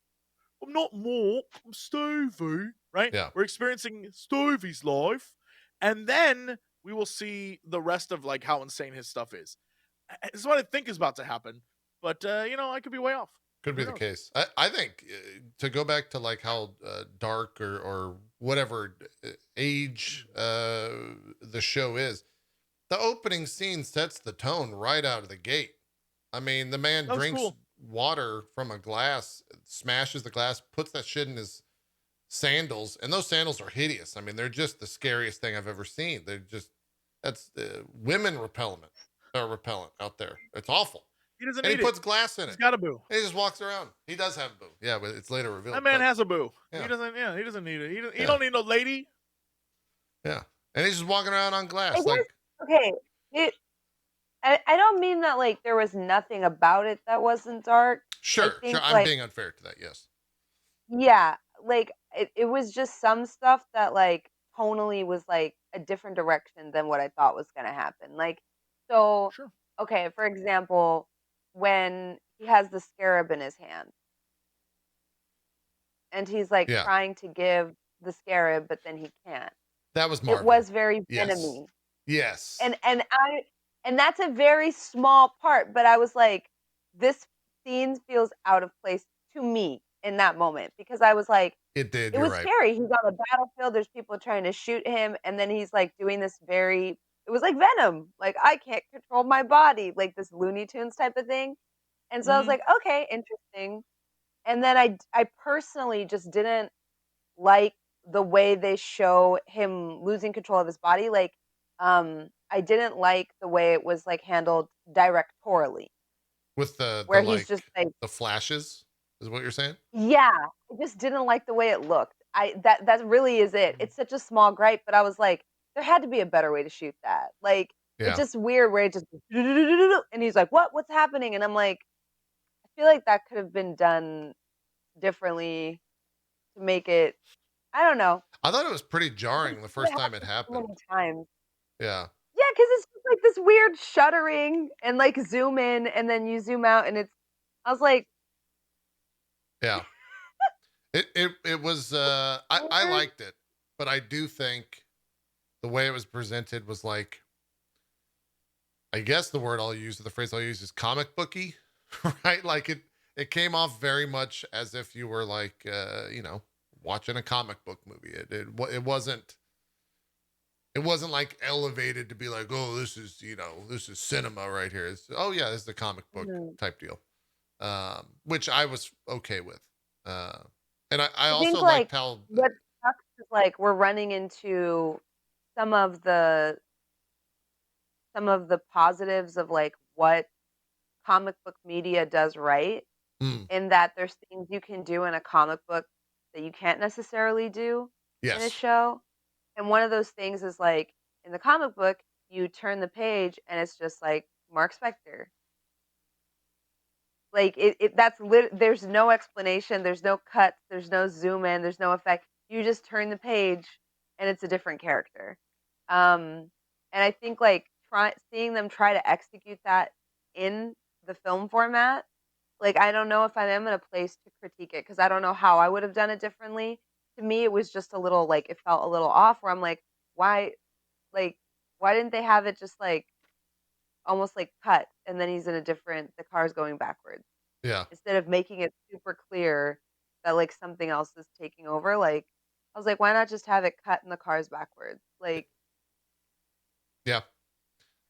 I'm not Mork, I'm Stevie, right? Yeah. We're experiencing Stevie's life, and then we will see the rest of like how insane his stuff is. This is what I think is about to happen, but I could be way off. Could be Who the knows? case. I think to go back to like how dark or whatever age the show is, the opening scene sets the tone right out of the gate. I mean, the man That was drinks cool. water from a glass, smashes the glass, puts that shit in his sandals, and those sandals are hideous. I mean, they're just the scariest thing I've ever seen. They're just that's women repellent out there. It's awful. He doesn't And he need puts it. glass in He's it. got a boo. And he just walks around. He does have a boo. Yeah, but it's later revealed. That man but, has a boo. yeah. He doesn't. Yeah, he doesn't need it. He Yeah. don't need no lady. Yeah. And he's just walking around on glass. I guess Like, okay. I don't mean that like there was nothing about it that wasn't dark. sure. think, I'm like- being unfair to that. Yes. Yeah, like it was just some stuff that like tonally was like a different direction than what I thought was gonna happen. Like, so Sure. okay, for example, when he has the scarab in his hand and he's like Yeah. trying to give the scarab, but then he can't. That was Marvel. It was very Yes. venomy. Yes. And that's a very small part, but I was like, this scene feels out of place to me in that moment because I was like, it did. it You're was right. scary. He's on the battlefield, there's people trying to shoot him, and then he's like doing this very it was like Venom, like I can't control my body, like this Looney Tunes type of thing. And so I was Mhm. like, okay, interesting. And then I personally just didn't like the way they show him losing control of his body. Like, I didn't like the way it was like handled directorially, With the where like he's just like, the flashes is what you're saying? yeah, I just didn't like the way it looked. That really is it. It's such a small gripe, but I was like, there had to be a better way to shoot that. Like, Yeah. it's just weird where it just and he's like, What's happening?" And I'm like, I feel like that could have been done differently to make it. I don't know. I thought it was pretty jarring the first time it So happened. many times. Yeah. Yeah, because it's just like this weird shuddering and like zoom in and then you zoom out and I was like, Yeah. It was I Weird. liked it, but I do think the way it was presented was like, I guess the phrase I'll use is comic booky, right? Like it came off very much as if you were like watching a comic book movie. It wasn't like elevated to be like, oh, this is cinema right here. It's, oh yeah, this is a comic book Mhm. type deal. Which I was okay with. And I I also think, liked like, how what sucks is like we're running into some of the positives of like what comic book media does right, Mm, in that there's things you can do in a comic book that you can't necessarily do in a yes. show. And one of those things is like in the comic book, you turn the page and it's just like Mark Spector. Like there's no explanation, there's no cuts, there's no zoom in, there's no effect. You just turn the page and it's a different character. And I think like seeing them try to execute that in the film format, like I don't know if I am in a place to critique it because I don't know how I would have done it differently. To me, it was just a little like it felt a little off. Where I'm why, like, why didn't they have it just like almost like cut and then he's in the car's going backwards Yeah. instead of making it super clear that like something else is taking over. Like I was like, why not just have it cut and the car's backwards? Like, Yeah.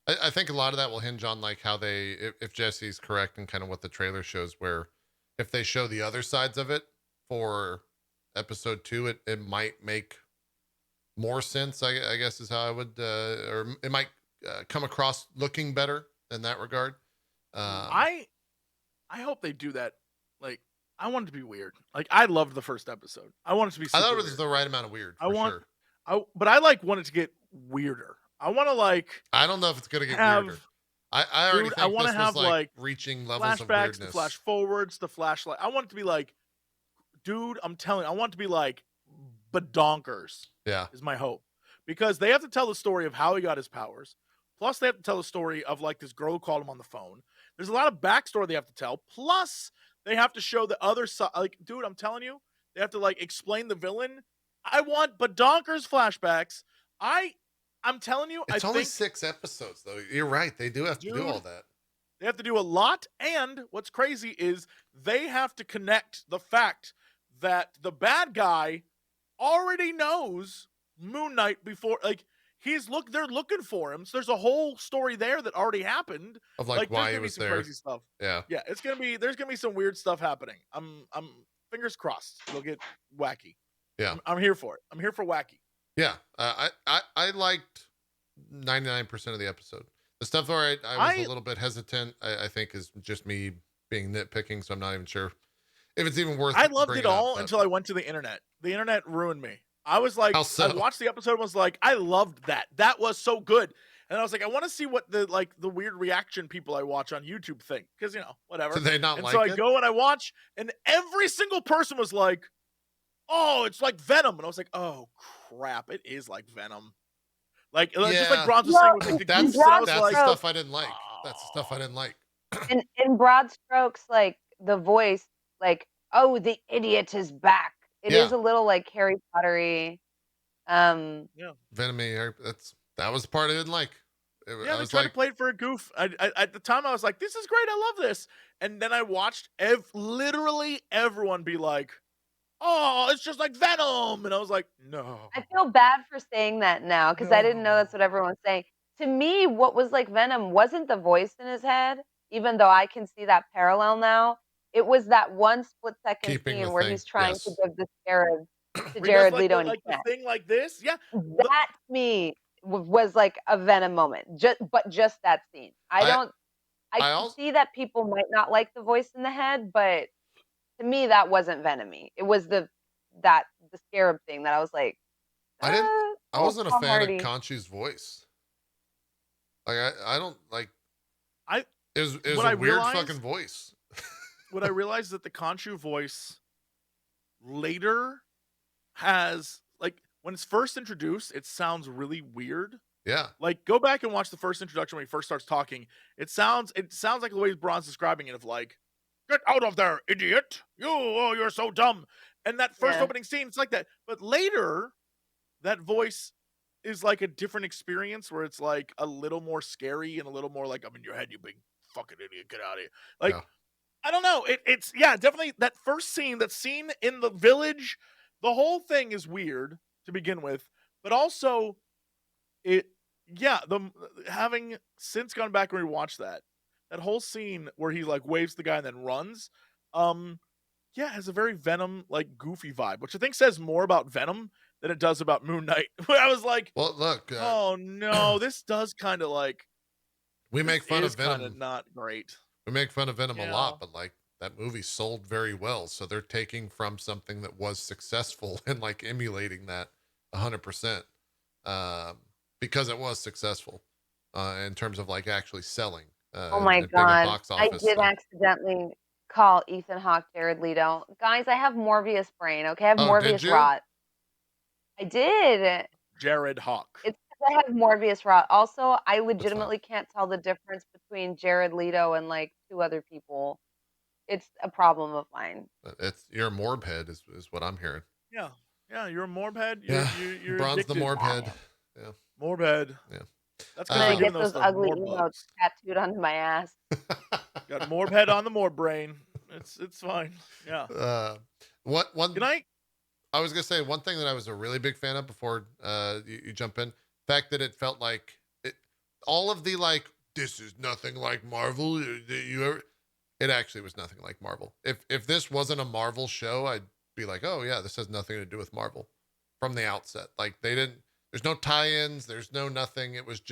I think a lot of that will hinge on like how if Jesse's correct and kind of what the trailer shows, where if they show the other sides of it for episode 2, it might make more sense, I guess is how I would, or it might come across looking better in that regard. I hope they do that. Like, I want it to be weird. Like, I loved the first episode. I want it to be. I thought it super was weird. the right amount of weird. Sure. But I want it to get weirder. I want to like. I don't know if it's gonna get weirder. I already think I want to this have was like reaching levels of weirdness. Flashbacks, the flash forwards, the flashlight. I want it to be like, dude, I'm telling you, I want it to be like, badonkers. Yeah, is my hope, because they have to tell the story of how he got his powers. Plus, they have to tell the story of like this girl who called him on the phone. There's a lot of backstory they have to tell. Plus, they have to show the other side. Like, dude, I'm telling you, they have to like explain the villain. I want badonkers flashbacks. I'm telling you, it's only 6 episodes though. You're right. They do have to do all that. They have to do a lot. And what's crazy is they have to connect the fact that the bad guy already knows Moon Knight before, like, they're looking for him. So there's a whole story there that already happened. Of like why he was there. Crazy stuff. Yeah. Yeah, there's gonna be some weird stuff happening. I'm fingers crossed it'll get wacky. Yeah. I'm here for it. I'm here for wacky. Yeah. I liked 99% of the episode. The stuff where I was a little bit hesitant, I think is just me being nitpicking, so I'm not even sure if it's even worth. I loved it all until I went to the internet. The internet ruined me. I was like, I watched the episode and was like, I loved that. That was so good. And I was like, I want to see what the weird reaction people I watch on YouTube think, because whatever. Do they not and like so it? I go and I watch, and every single person was like, "Oh, it's like Venom," and I was like, "Oh crap, it is like Venom." Like just like Bronze was saying, with like, that's the stuff I didn't like. That's the stuff I didn't like. in broad strokes, like the voice, like, oh, the idiot is back. It is a little like Harry Pottery. Yeah. Venom-y. That was the part I didn't like. Yeah, they tried to play it for a goof. At the time, I was like, "This is great. I love this." And then I watched literally everyone be like, "Oh, it's just like Venom," and I was like, "No." I feel bad for saying that now because I didn't know that's what everyone's saying. To me, what was like Venom wasn't the voice in his head, even though I can see that parallel now. It was that one split second scene where he's trying to give the scarab to Jared Leto, and the thing like this. Yeah, that to me was like a Venom moment. Just that scene. I can see that people might not like the voice in the head, but to me that wasn't Venom-y. It was the scarab thing that I was like, I wasn't a fan of Khonshu's voice. Like I don't like. It was a weird fucking voice. What I realized is that the Khonshu voice later has, like, when it's first introduced, it sounds really weird. Yeah. Like, go back and watch the first introduction when he first starts talking. It sounds like the way Bron's describing it, of like, "Get out of there, idiot! You're so dumb." And that first opening scene, it's like that. But later, that voice is like a different experience where it's like a little more scary and a little more like, "I'm in your head, you big fucking idiot. Get out of here." Like, I don't know. It's definitely that first scene, that scene in the village. The whole thing is weird to begin with, but also having since gone back and rewatched that whole scene where he like waves the guy and then runs, has a very Venom like goofy vibe, which I think says more about Venom than it does about Moon Knight. Where I was like, well, look, oh no, this does kind of like, we make fun of Venom. Not great. We make fun of Venom a lot, but like that movie sold very well, so they're taking from something that was successful and like emulating that 100%, because it was successful. in terms of like actually selling. Oh my and bigger god. box I office did stuff. accidentally call Ethan Hawke Jared Leto. Guys, I have Morbius brain, okay? I have Oh, did Morbius you? rot. I did. Jared Hawk. It's 'cause I have Morbius rot. Also, I legitimately can't tell the difference between Jared Leto and like 2 other people. It's a problem of mine. You're a Morb head is what I'm hearing. Yeah, yeah. You're a Morbhead. Yeah, You're Bronze the addicted. Morb head. Yeah, Morbhead. yeah. That's I'm because gonna you're giving get us those the ugly Morb emotes bugs. tattooed onto my ass. Got Morbhead on the Morb brain. It's fine. Yeah. What one? Good night. I was gonna say one thing that I was a really big fan of before you jump in. The fact that it felt like all of the like, this is nothing like Marvel. It actually was nothing like Marvel. If this wasn't a Marvel show, I'd be like, oh yeah, this has nothing to do with Marvel from the outset. Like they didn't. There's no tie-ins. There's no nothing. It was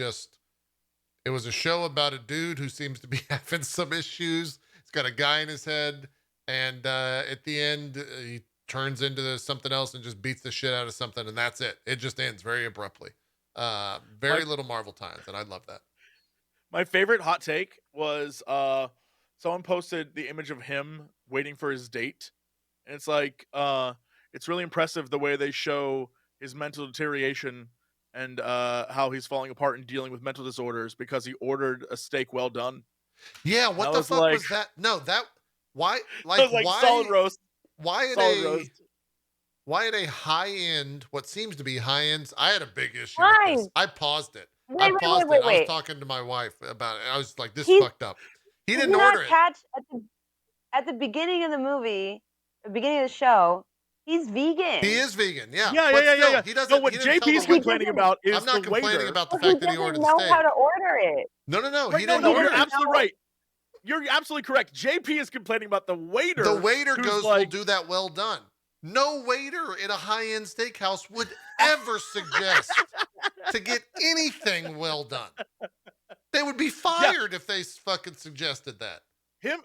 a show about a dude who seems to be having some issues. He's got a guy in his head, and at the end, he turns into something else and just beats the shit out of something, and that's it. It just ends very abruptly. Very little Marvel times, and I love that. My favorite hot take was someone posted the image of him waiting for his date, and it's like it's really impressive the way they show his mental deterioration and how he's falling apart and dealing with mental disorders because he ordered a steak well done. Yeah, what I the was fuck like- was that? No, that why I was like, why solid roast. why at Solid a roast. why at a high end, what seems to be high ends? I had a big issue Why? with this. I paused it. Wait, I wait, paused wait, it. I was wait. talking to my wife about it. I was like, this He's- fucked up. He Did didn't you not order it. catch at the beginning of the movie, the beginning of the show, he's vegan. He is vegan, yeah. Yeah, But yeah, still, yeah. He doesn't. No, what he didn't tell JP's the waiter- complaining about is I'm not the complaining waiter. about the Well, he fact that he doesn't ordered the know steak. how to order it. No. Right, He no, didn't order you're it. absolutely right. You're absolutely correct. JP is complaining about the waiter. The waiter who's goes, like, we'll do that well done. No waiter at a high-end steakhouse would ever suggest to get anything well done. They would be fired if they fucking suggested that. Him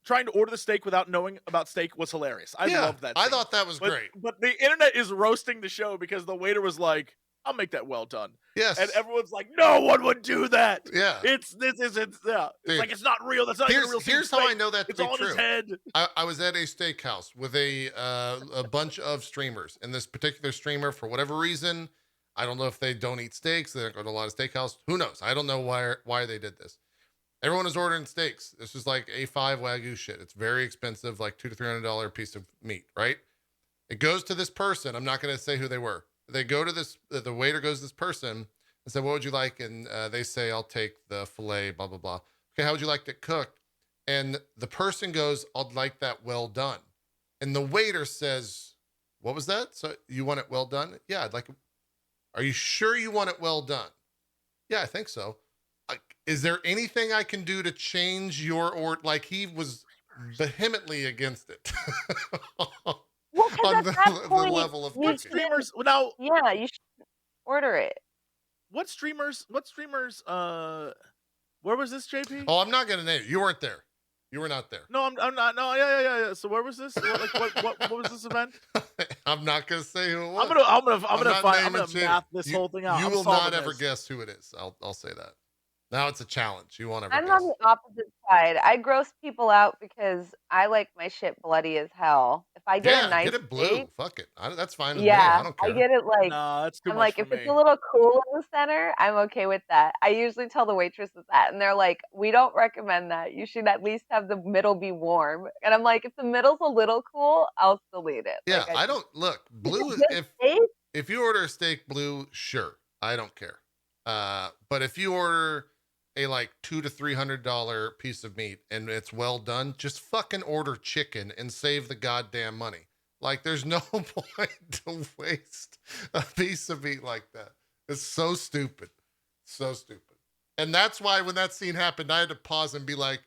trying to order the steak without knowing about steak was hilarious. I loved that. I scene. thought that was great. But the internet is roasting the show because the waiter was like, "I'll make that well done." Yes. And everyone's like, "No one would do that." Yeah. It's Dude, like it's not real. That's not even a real scene. Here's how I know that to It's be all in true. his head. I was at a steakhouse with a bunch of streamers, and this particular streamer, for whatever reason, I don't know if they don't eat steaks. They don't go to a lot of steakhouse. Who knows? I don't know why they did this. Everyone is ordering steaks. This is like A5 Wagyu shit. It's very expensive, like $200 to $300 piece of meat, right? It goes to this person. I'm not going to say who they were. They go to this, the waiter goes to this person and said, what would you like? And they say, I'll take the filet, blah, blah, blah. Okay, how would you like it cooked? And the person goes, I'd like that well done. And the waiter says, what was that? So you want it well done? Yeah, I'd like it. Are you sure you want it well done? Yeah, I think so. Is there anything I can do to change your order? Like, he was vehemently against it. Well, because On at that the point, level of you What cooking. streamers now? yeah, you should order it. What streamers? Where was this, JP? Oh, I'm not gonna name it. You weren't there. You were not there. No, I'm not. No, yeah. So where was this? What was this event? I'm not gonna say who it was. I'm gonna not naming math this whole thing out. You I'm will solving not ever this. guess who it is. I'll say that. Now it's a challenge. You won't ever I'm guess. on the opposite side. I gross people out because I like my shit bloody as hell. If I get a nice get it blue. steak, Fuck it. That's fine with me. yeah, I don't care. I get it like Nah, that's too I'm much like, for if me. it's a little cool in the center, I'm okay with that. I usually tell the waitresses that, and they're like, we don't recommend that. You should at least have the middle be warm. And I'm like, if the middle's a little cool, I'll still eat it. Yeah, Like, I don't look blue. good steak, If you order a steak blue, sure, I don't care. But if you order a like $200 to $300 piece of meat and it's well done, just fucking order chicken and save the goddamn money. Like, there's no point to waste a piece of meat like that. It's so stupid. So stupid. And that's why when that scene happened, I had to pause and be like,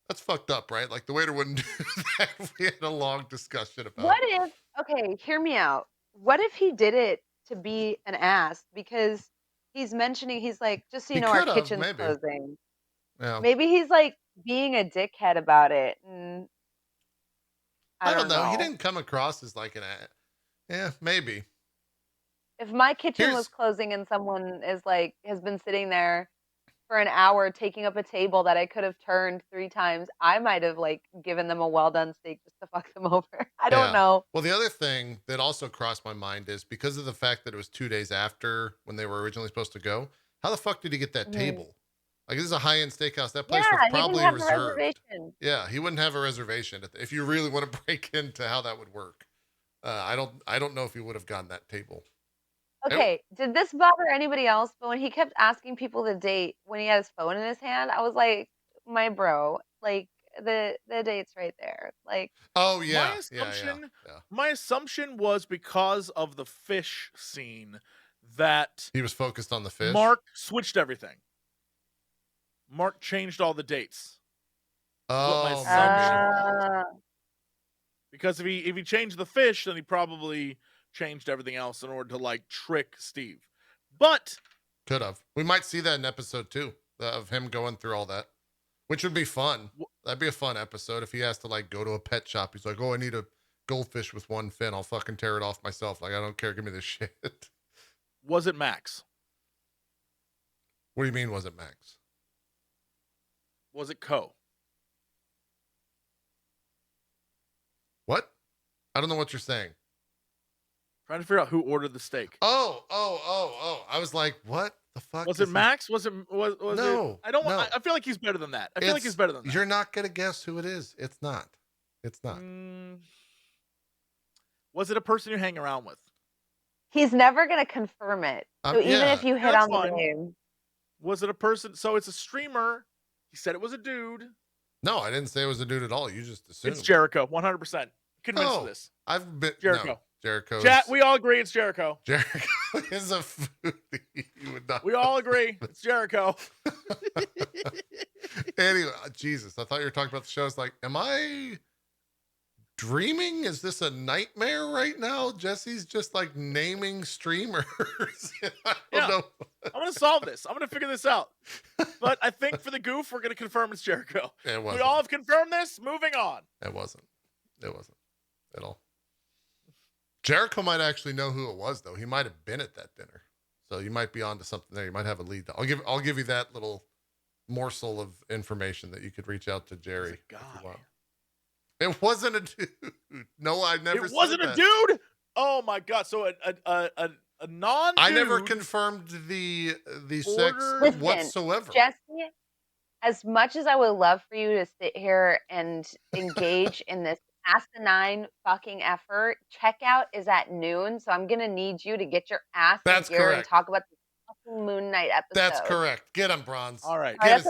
that's fucked up, right? Like, the waiter wouldn't do that. We had a long discussion about what it. if, okay, hear me out. What if he did it to be an ass? Because he's mentioning, he's like, just so you He know, our could've, kitchen's maybe. closing. Yeah. Maybe he's like being a dickhead about it. And I don't know. He didn't come across as like maybe. If my kitchen Here's- was closing and someone is like has been sitting there for an hour taking up a table that I could have turned 3 times, I might have like given them a well done steak just to fuck them over. I don't know. Well, the other thing that also crossed my mind is because of the fact that it was 2 days after when they were originally supposed to go, how the fuck did he get that Mhm. table? Like, this is a high-end steakhouse. That place was Yeah, he didn't probably have a reserved. reservation. Yeah, he wouldn't have a reservation if you really want to break into how that would work. I don't know if he would have gotten that table. Okay, did this bother anybody else? But when he kept asking people to date when he had his phone in his hand, I was like, my bro, like the date's right there. Like, Oh yeah, my assumption was because of the fish scene that he was focused on the fish. Mark switched everything. Mark changed all the dates. Oh, my assumption because if he changed the fish, then he probably changed everything else in order to like trick Steve. But could have. We might see that in episode 2 of him going through all that, which would be fun. That'd be a fun episode if he has to like go to a pet shop. He's like, "Oh, I need a goldfish with one fin. I'll fucking tear it off myself. Like, I don't care. Give me this shit." Was it Max? What do you mean? Was it Max? Was it Co? What? I don't know what you're saying. Trying to figure out who ordered the steak. Oh. I was like, what the fuck? Was it Max? Was it no, it? I don't no. I feel like he's better than that. I feel like he's better than that. You're not gonna guess who it is. It's not. Was it a person you hang around with? He's never gonna confirm it. So even if you hit on the name. Was it a person? So it's a streamer. He said it was a dude. No, I didn't say it was a dude at all. You just assumed. It's Jericho, 100%. Convinced of this. I've been Jericho. No, Jericho. Chat, we all agree it's Jericho. Jericho is a foodie. You would not. We all agree it's Jericho. Anyway, Jesus, I thought you were talking about the show. It's like, am I dreaming? Is this a nightmare right now? Jesse's just like naming streamers. I don't know. I'm going to solve this. I'm going to figure this out. But I think for the goof, we're going to confirm it's Jericho. It wasn't. We all have confirmed this. Moving on. It wasn't at all. Jericho might actually know who it was, though. He might have been at that dinner. So you might be onto something there. You might have a lead. I'll give you that little morsel of information that you could reach out to Jerry if you want. It wasn't a dude. No, I never said that. It wasn't a dude? Oh my God. So a non-dude. I never confirmed the sex whatsoever. Jesse, as much as I would love for you to sit here and engage in this asinine fucking effort, checkout is at noon, so I'm gonna need you to get your ass in here and talk about the fucking Moon Knight episode. That's correct. Get him, Bronze. All right. That's a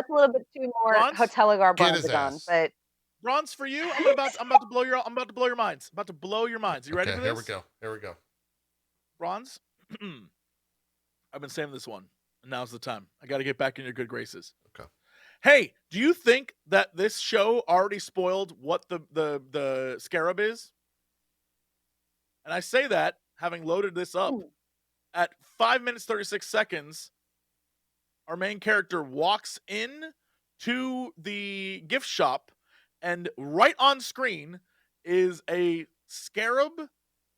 little bit too more Hotelagar Bronzegon, but Bronze for you. I'm about to blow your minds. I'm about to blow your minds. You ready for this? Here we go. Bronze. I've been saving this one, and now's the time. I got to get back in your good graces. Okay. Hey, do you think that this show already spoiled what the scarab is? And I say that having loaded this up at 5 minutes 36 seconds. Our main character walks in to the gift shop, and right on screen is a scarab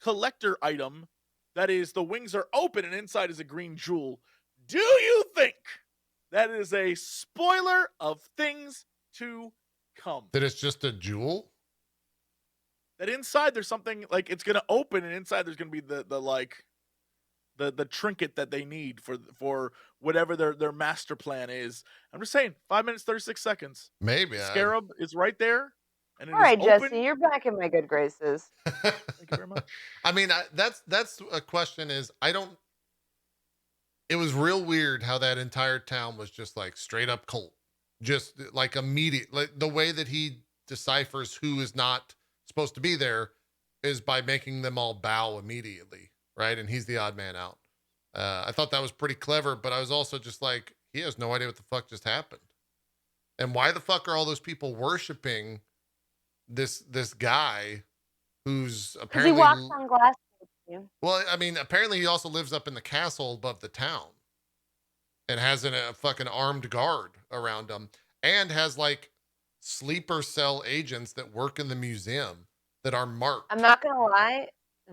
collector item that is the wings are open and inside is a green jewel. Do you think that is a spoiler of things to come? That it's just a jewel? That inside there's something like it's gonna open, and inside there's gonna be the trinket that they need for whatever their master plan is. I'm just saying, 5 minutes 36 seconds. Maybe Scarab is right there. And all right, Jesse, you're back in my good graces. Thank you very much. I mean, that's a question. It was real weird how that entire town was just like straight up cult, just like immediate, like the way that he deciphers who is not supposed to be there is by making them all bow immediately. Right. And he's the odd man out. I thought that was pretty clever, but I was also just like, he has no idea what the fuck just happened. And why the fuck are all those people worshiping this guy who's apparently he walks on glass? Well, I mean, apparently he also lives up in the castle above the town and has a fucking armed guard around him and has like sleeper cell agents that work in the museum that are marked. I'm not gonna lie,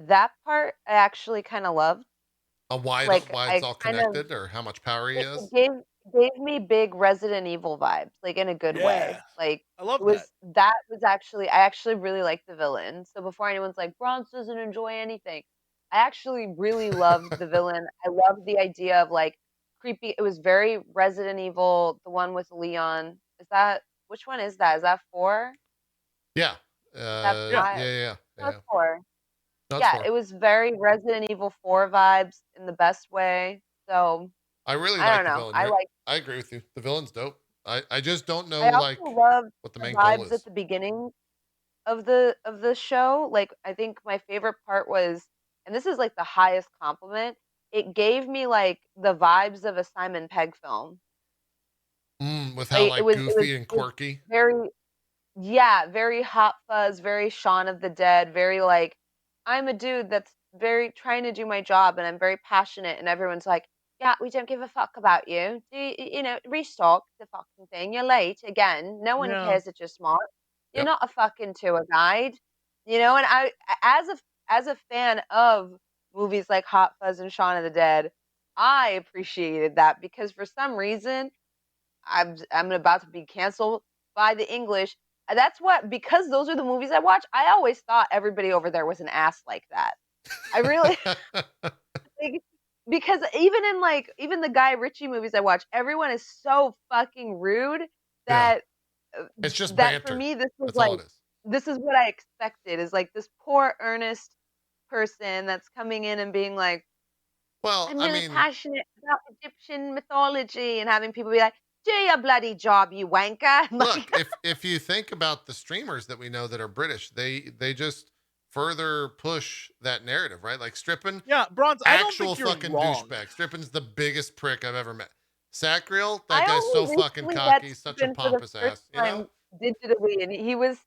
that part I actually kind of loved. Why it's all connected or how much power he has? gave me big Resident Evil vibes, like in a good way. Yeah, Like I love that was actually I actually really liked the villain. So before anyone's like Bronze doesn't enjoy anything, I actually really loved the villain. I loved the idea of like creepy. It was very Resident Evil, the one with Leon. Is that which one is that? Is that 4? Yeah. That Yeah. 5? Yeah. No, it's 4. No, it's Yeah, 4. it was very Resident Evil 4 vibes in the best way. So I really I like don't the know. villain. I agree with you. The villain's dope. I just don't know I also like love what the the main goal vibes at is. the beginning of the show. Like I think my favorite part was, and this is like the highest compliment, it gave me like the vibes of a Simon Pegg film. With how Like like goofy and it was quirky. very, yeah, very Hot Fuzz, very Shaun of the Dead, very like I'm a dude that's very trying to do my job and I'm very passionate and everyone's like, yeah, we don't give a fuck about you. Restock the fucking thing. You're late again. No one Yeah. cares that you're smart. You're Yep. not a fucking tour guide. And I as a fan of movies like Hot Fuzz and Shaun of the Dead, I appreciated that because for some reason I'm about to be canceled by the English. That's what because those are the movies I watch. I always thought everybody over there was an ass like that. I really like, because even the Guy Ritchie movies I watch, everyone is so fucking rude Yeah. that It's just that for banter. me That's all it is. this is what I expected is like this poor earnest person that's coming in and being like, Well, I'm I really mean, passionate about Egyptian mythology and having people be like, do your bloody job, you wanker. look, if you think about the streamers that we know that are British, they just further push that narrative, right? Like Strippin, Yeah, Bronze, I don't actual think you're fucking wrong. douchebag. Strippin's the biggest prick I've ever met. Sacriel, that I guy's so only fucking recently met cocky, such a Stephen for the pompous first ass, you know? time digitally, and he was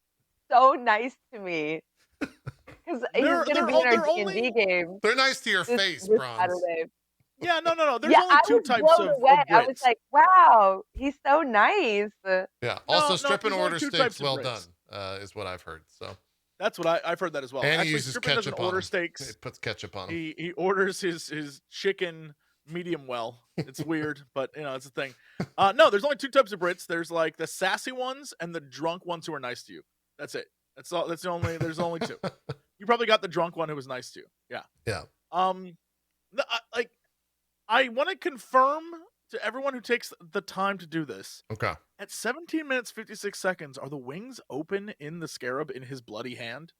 so nice to me because he's gonna be in our D&D game They're nice to your face, this Bronze. Saturday. Yeah, no. There's Yeah, only I two was types blown away. of I was Brits. like, wow, he's so nice. Yeah. Also, Strippin there's only order two steaks types of well done, Brits. is what I've heard. So, That's what I've heard that as well. and he Actually, uses Strippin doesn't ketchup on order them. steaks. He puts ketchup on them. He orders his chicken medium well. It's weird, but it's a thing. No, there's only two types of Brits. There's like the sassy ones and the drunk ones who are nice to you. That's it. That's all. There's only two. You probably got the drunk one who was nice to you. Yeah. Yeah. I want to confirm to everyone who takes the time to do this. Okay. At 17 minutes 56 seconds, are the wings open in the scarab in his bloody hand?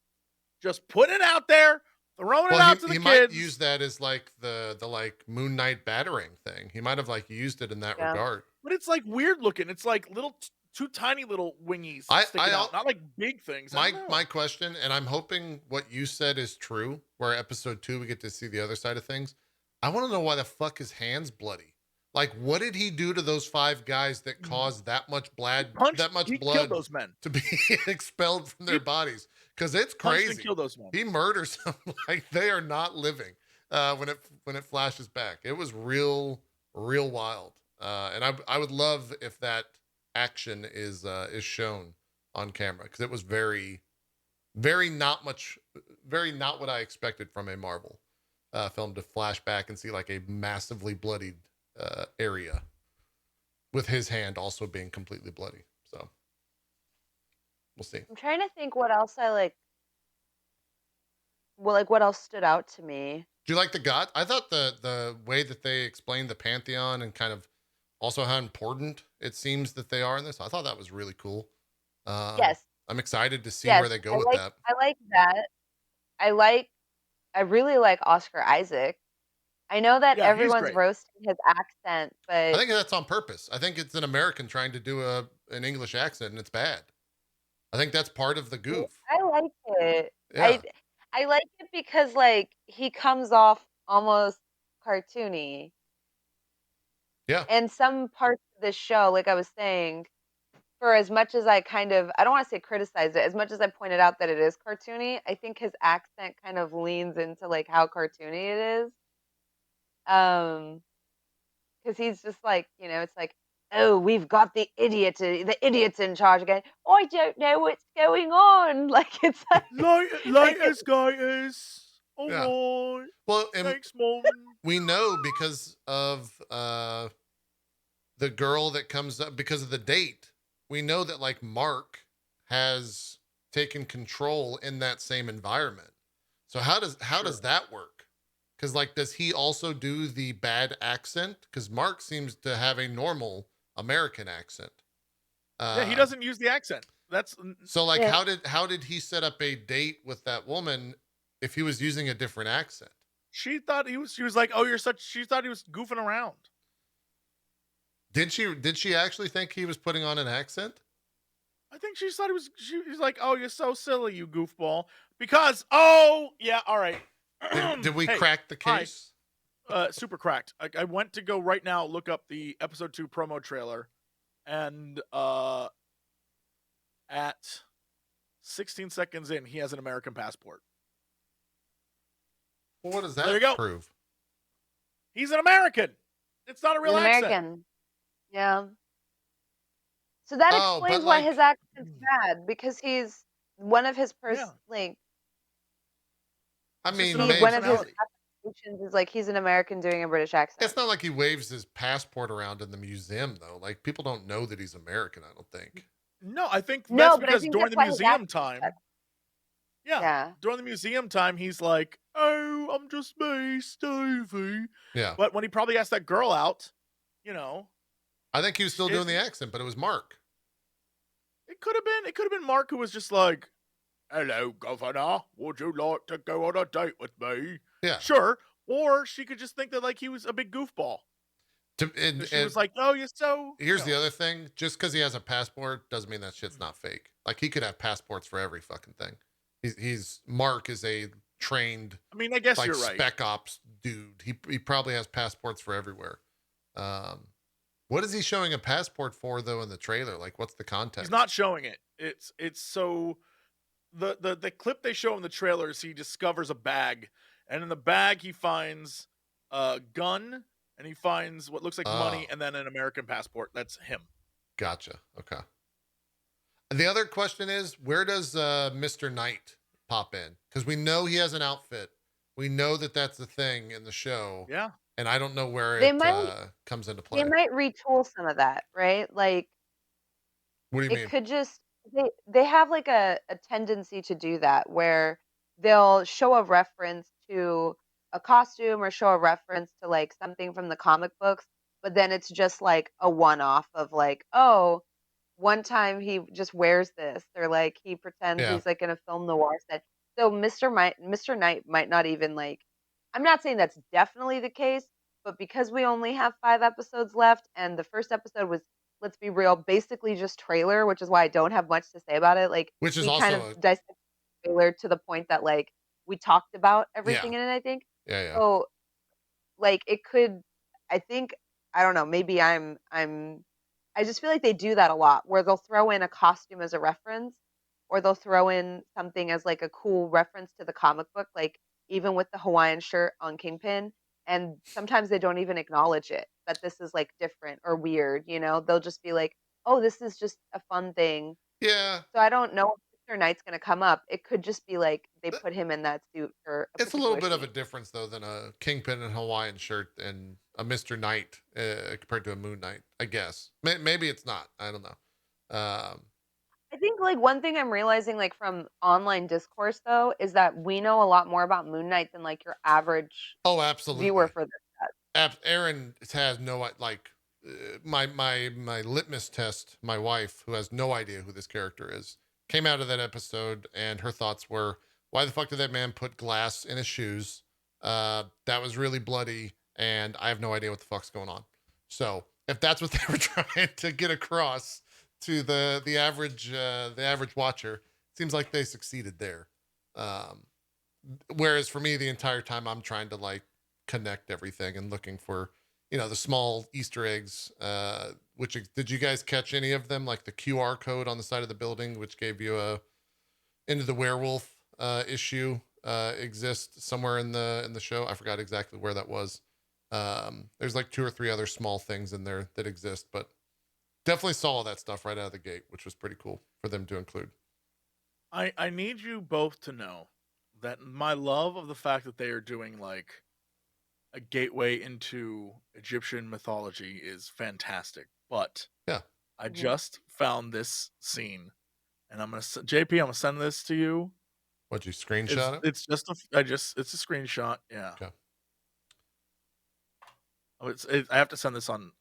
Just put it out there, throwing it out to the he kids. might use that as like the like Moon Knight battering thing. He might have like used it in that regard. But it's like weird looking. It's like little two tiny little wingies sticking out, not like big things. My question, and I'm hoping what you said is true, where episode 2 we get to see the other side of things. I want to know why the fuck his hand's bloody. Like, what did he do to those 5 guys that caused that much blood killed those men to be expelled from their bodies? Because it's crazy. And killed those men. He murders them like they are not living. When it flashes back, it was real wild. And I would love if that action is shown on camera, because it was very not what I expected from a Marvel film, to flash back and see like a massively bloodied area with his hand also being completely bloody. So we'll see. I'm trying to think what else I like. Well, like what else stood out to me? Do you like the god? I thought the way that they explained the Pantheon and kind of also how important it seems that they are in this, I thought that was really cool. Yes. I'm excited to see where they go with that. I like that. I really like Oscar Isaac. I know that everyone's roasting his accent, but I think that's on purpose. I think it's an American trying to do an English accent, and it's bad. I think that's part of the goof. I like it. Yeah. I like it because like he comes off almost cartoony. Yeah. And some parts of this show, like I was saying, for as much as I don't want to say criticized it, as much as I pointed out that it is cartoony, I think his accent kind of leans into like how cartoony it is. Because he's just like, it's like, oh, we've got the idiot's in charge again. I don't know what's going on. Like it's like as guy is. Oh yeah. Lord. Well, thanks, Mom. We know because of the girl that comes up because of the date, we know that like Mark has taken control in that same environment. So how does that work? Because like, does he also do the bad accent? Because Mark seems to have a normal American accent. Yeah, he doesn't use the accent. That's So like, Yeah. how did he set up a date with that woman if he was using a different accent? she thought he was. She was like, "Oh, you're such." She thought he was goofing around. Did she actually think he was putting on an accent? I think she thought he was. She's like, "Oh, you're so silly, you goofball." Because oh yeah, all right. Did we Hey, crack the hi. case? Super cracked. I went to go right now look up the episode 2 promo trailer, and at 16 seconds in, he has an American passport. Well, what does There you that go. prove? He's an American. It's not a real An accent. American. Yeah. So that Oh, but explains why his like, accent's bad, because he's one of his Yeah. like I It's just mean, another one of his personality. applications is like he's an American doing a British accent. it's not like he waves his passport around in the museum though. Like people don't know that he's American, I don't think. No, I think No, that's but I because think during that's the why his museum accent's time, bad. yeah, Yeah. during the museum time, he's like, "Oh, I'm just me, Stevie." Yeah. But when he probably asked that girl out, you know, I think he was still doing the accent, but it was Mark. it could have been Mark who was just like, "Hello, Governor, would you like to go on a date with me?" Yeah. Sure. Or she could just think that like he was a big goofball. She was like, "Oh, you're so." Here's the other thing: just because he has a passport doesn't mean that shit's not fake. Like he could have passports for every fucking thing. He's Mark is a trained I mean, I guess like you're right. spec ops dude. He probably has passports for everywhere. What is he showing a passport for though in the trailer? Like, what's the context? He's not showing it. It's so the clip they show in the trailer is he discovers a bag, and in the bag he finds a gun, and he finds what looks like money, Oh. and then an American passport. That's him. Gotcha. Okay. The other question is, where does Mr. Knight pop in? Because we know he has an outfit. We know that that's the thing in the show. Yeah. And I don't know where They it might comes into play. they might retool some of that, right? Like What do you it mean? could just they have like a tendency to do that where they'll show a reference to a costume or show a reference to like something from the comic books, but then it's just like a one-off of like, oh, one time he just wears this, or like he pretends Yeah. he's like in a film noir set. So Mr. Knight might not even like. I'm not saying that's definitely the case, but because we only have 5 episodes left, and the first episode was, let's be real, basically just trailer, which is why I don't have much to say about it. Like Which is we kind of also dissected the trailer to the point that like we talked about everything yeah. in it, I think. Yeah. So like it could, I think, I don't know, maybe I just feel like they do that a lot where they'll throw in a costume as a reference, or they'll throw in something as like a cool reference to the comic book, like even with the Hawaiian shirt on Kingpin. And sometimes they don't even acknowledge it, that this is like different or weird, they'll just be like, oh, this is just a fun thing. Yeah. So I don't know if Mr. Knight's going to come up. It could just be like they put him in that suit for a It's a little particular bit of a scene. difference though than a Kingpin and Hawaiian shirt and a Mr. Knight compared to a Moon Knight, I guess. Maybe it's not. I don't know. I think like one thing I'm realizing like from online discourse though is that we know a lot more about Moon Knight than like your average Oh, viewer absolutely. for this. Aaron has no like my litmus test. My wife, who has no idea who this character is, came out of that episode, and her thoughts were, "Why the fuck did that man put glass in his shoes? That was really bloody, and I have no idea what the fuck's going on." So, if that's what they were trying to get across to the average watcher, seems like they succeeded there. Whereas for me, the entire time I'm trying to like connect everything and looking for, the small Easter eggs. Which did you guys catch any of them? Like the QR code on the side of the building, which gave you a Into the Werewolf issue exists somewhere in the show. I forgot exactly where that was. There's like 2 or 3 other small things in there that exist, but definitely saw all that stuff right out of the gate, which was pretty cool for them to include. I need you both to know that my love of the fact that they are doing like a gateway into Egyptian mythology is fantastic. But Yeah. I just found this scene, and I'm gonna JP. I'm gonna send this to you. What'd you screenshot it? It's just it's a screenshot. Yeah. Okay. Oh, I have to send this on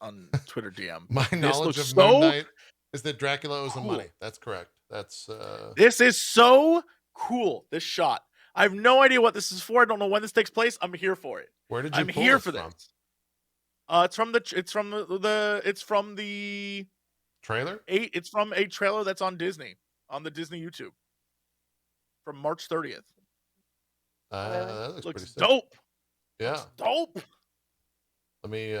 Twitter DM. My This knowledge looks of Moon so Knight is that Dracula owes him cool. money. That's correct. That's This is so cool. This shot. I have no idea what this is for. I don't know when this takes place. I'm here for it. Where did you I'm pull here this for from? this. It's from the Trailer? It's from a trailer that's on Disney, on the Disney YouTube, from March 30th. That looks Looks pretty sick. dope. Yeah. Looks dope. Let me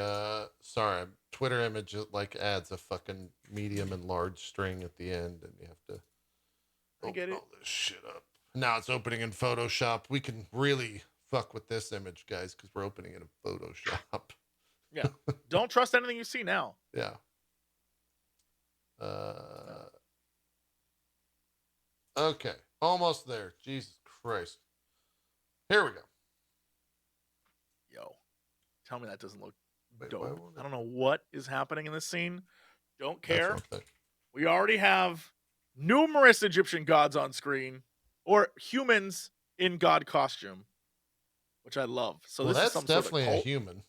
sorry, Twitter image like adds a fucking medium and large string at the end, and you have to open all this shit up. Now it's opening in Photoshop. We can really fuck with this image, guys, because we're opening it in Photoshop. Yeah. Don't trust anything you see now. Yeah. Okay. Almost there. Jesus Christ. Here we go. Yo. Tell me that doesn't look dope. I don't know what is happening in this scene. Don't care. We already have numerous Egyptian gods on screen, or humans in god costume, which I love. So well, this that's is some definitely sort of a human.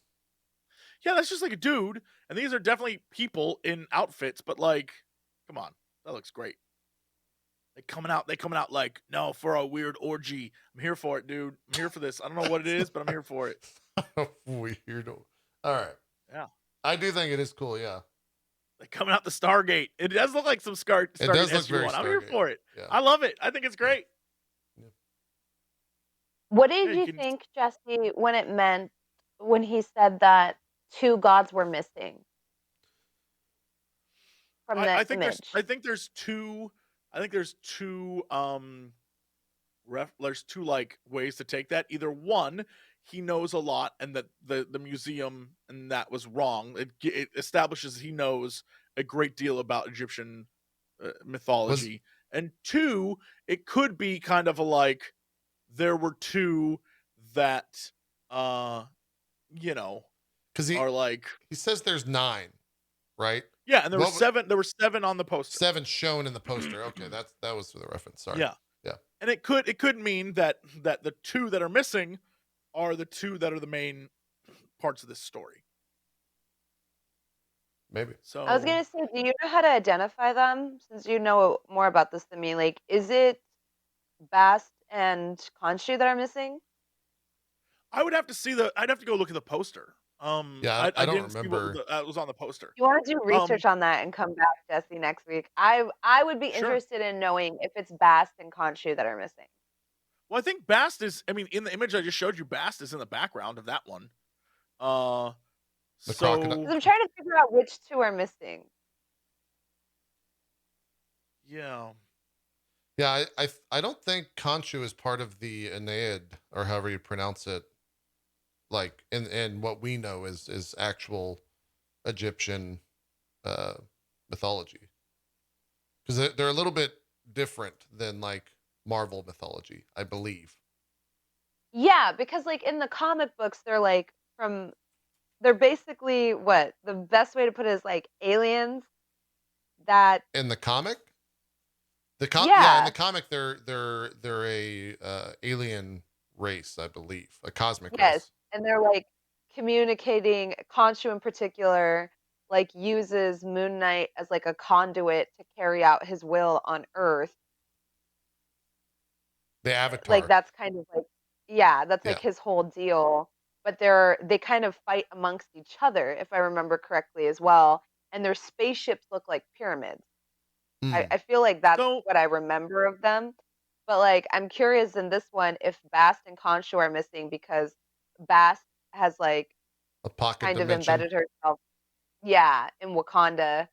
Yeah, that's just like a dude, and these are definitely people in outfits. But like, come on, that looks great. They coming out like, no, for a weird orgy. I'm here for it, dude. I'm here for this. I don't know what it is, but I'm here for it. Weird. All right. Yeah. I do think it is cool, yeah. Like coming out the Stargate. It does look like some Stargate. It does look very SG-1. I'm here Stargate. for it. Yeah. I love it. I think it's great. Yeah. What did you think, Jesse, when it meant when he said that two gods were missing from the image? I think there's two there's two like ways to take that. Either one, he knows a lot and that the museum and that was wrong. It establishes he knows a great deal about Egyptian mythology. And two, it could be kind of a like there were two that you know, because are like he says there's 9, right? Yeah, and there were 7. There were 7 on the poster. 7 shown in the poster. Okay, that was for the reference. Sorry. Yeah. And it could mean that the 2 that are missing are the 2 that are the main parts of this story. Maybe. So I was gonna say, do you know how to identify them? Since you know more about this than me, like, is it Bast and Khonshu that are missing? I would have to see I'd have to go look at the poster. Yeah, I don't didn't remember. see what was on the poster. You want to do research on that and come back, Jesse, next week? I would be interested in knowing if it's Bast and Khonshu that are missing. Well, I think Bast is. I mean, in the image I just showed you, Bast is in the background of that one. The crocodile. I'm trying to figure out which 2 are missing. Yeah. Yeah, I don't think Khonshu is part of the Aeneid, or however you pronounce it. Like in what we know is actual Egyptian mythology, because they're a little bit different than like Marvel mythology, I believe. Yeah, because like in the comic books, they're basically what the best way to put it is like aliens that in the comic. In the comic they're a alien race, I believe, a cosmic race. And they're like communicating. Khonshu in particular like uses Moon Knight as like a conduit to carry out his will on Earth. The Avatar. Like that's kind of like that's like his whole deal. But they kind of fight amongst each other, if I remember correctly as well. And their spaceships look like pyramids. I feel like that's what I remember of them. But like I'm curious in this one if Bast and Khonshu are missing because Bast has like a pocket kind dimension. of embedded herself in Wakanda.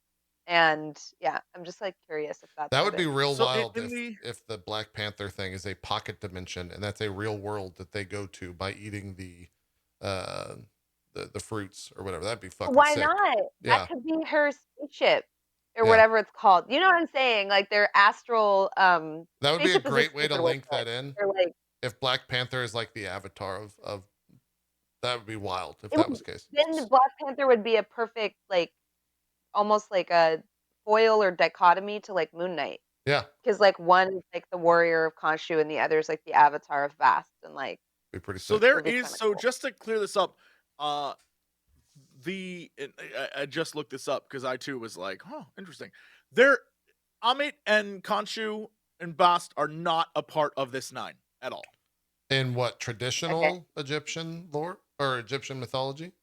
And I'm just like curious if that's that would be real wild if the Black Panther thing is a pocket dimension and that's a real world that they go to by eating the fruits or whatever. That'd be fucking why sick. not? That could be her spaceship or whatever it's called. You know what I'm saying? Like their astral that would be a great way to link that in. Like, if Black Panther is like the avatar of That would be wild if It that would was the case. then the Black Panther would be a perfect, like, almost like a foil or dichotomy to, like, Moon Knight. Yeah, Because like, one is, like, the warrior of Khonshu and the other is, like, the avatar of Bast, and, like, be pretty So sick. there would be is kinda so cool. just to clear this up, uh I just looked this up because I too was like, "Oh, interesting." There, Amit and Khonshu and Bast are not a part of this 9 at all. In what, Okay. traditional Egyptian lore or Egyptian mythology?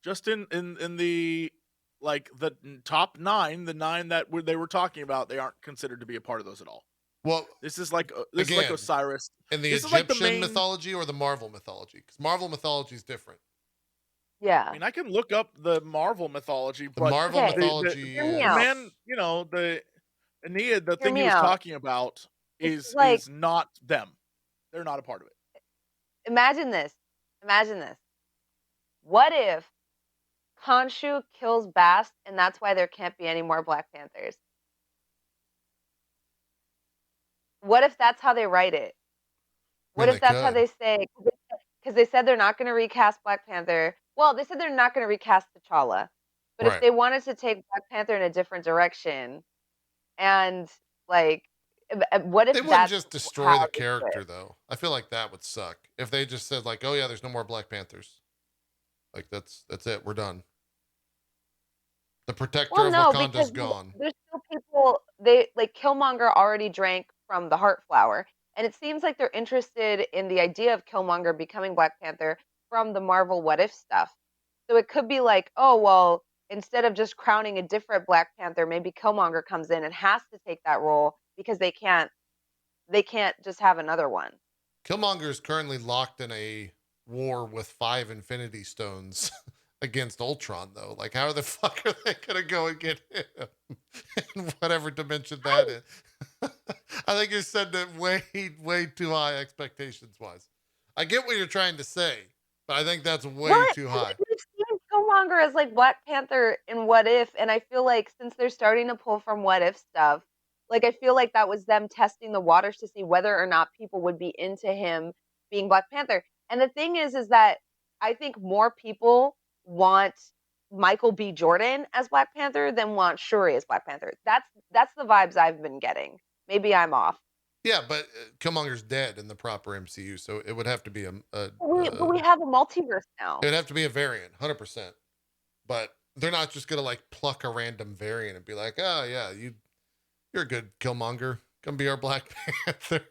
Just in the like the top 9, the 9 that they were talking about, they aren't considered to be a part of those at all. Well, This is like again, Osiris. in the This is like the Egyptian main. mythology or the Marvel mythology? Because Marvel mythology is different. I Yeah. mean, I can look up the Marvel mythology, The but Marvel Okay, mythology hear me the out. man, you know, the Aeneid, the Hear thing he me was out. talking about This is is like not them. They're not a part of it. imagine this. Imagine this. What if Khonshu kills Bast, and that's why there can't be any more Black Panthers? What if that's how they write it? I What mean, if they that's how could. they say? Because they said they're not gonna recast Black Panther. Well, they said they're not gonna recast T'Challa, but if Right. they wanted to take Black Panther in a different direction and, like, what if They wouldn't that's just destroy how the they do it? character, though. I feel like that would suck. If they just said, like, oh, yeah, there's no more Black Panthers. Like, that's it. We're done. The protector Well, of no, Wakanda's because gone. there's still people they like Killmonger already drank from the heart flower, and it seems like they're interested in the idea of Killmonger becoming Black Panther from the Marvel What If stuff. So it could be like, oh, well, instead of just crowning a different Black Panther, maybe Killmonger comes in and has to take that role because they can't just have another one. Killmonger is currently locked in a war with 5 Infinity Stones against Ultron, though. Like, how the fuck are they gonna go and get him in whatever dimension that is? I think you're setting it way, way too high expectations wise. I get what you're trying to say, but I think that's Well, way too high. we've seen Killmonger as, like, Black Panther in What If, and I feel like since they're starting to pull from What If stuff, like, I feel like that was them testing the waters to see whether or not people would be into him being Black Panther. And the thing is that I think more people want Michael B. Jordan as Black Panther than want Shuri as Black Panther. That's the vibes I've been getting. Maybe I'm off. Yeah, but Killmonger's dead in the proper MCU, so it would have to be But we have a multiverse it now. would have to be a variant, 100%. But they're not just gonna like pluck a random variant and be like, oh yeah, you're a good Killmonger. Come be our Black Panther.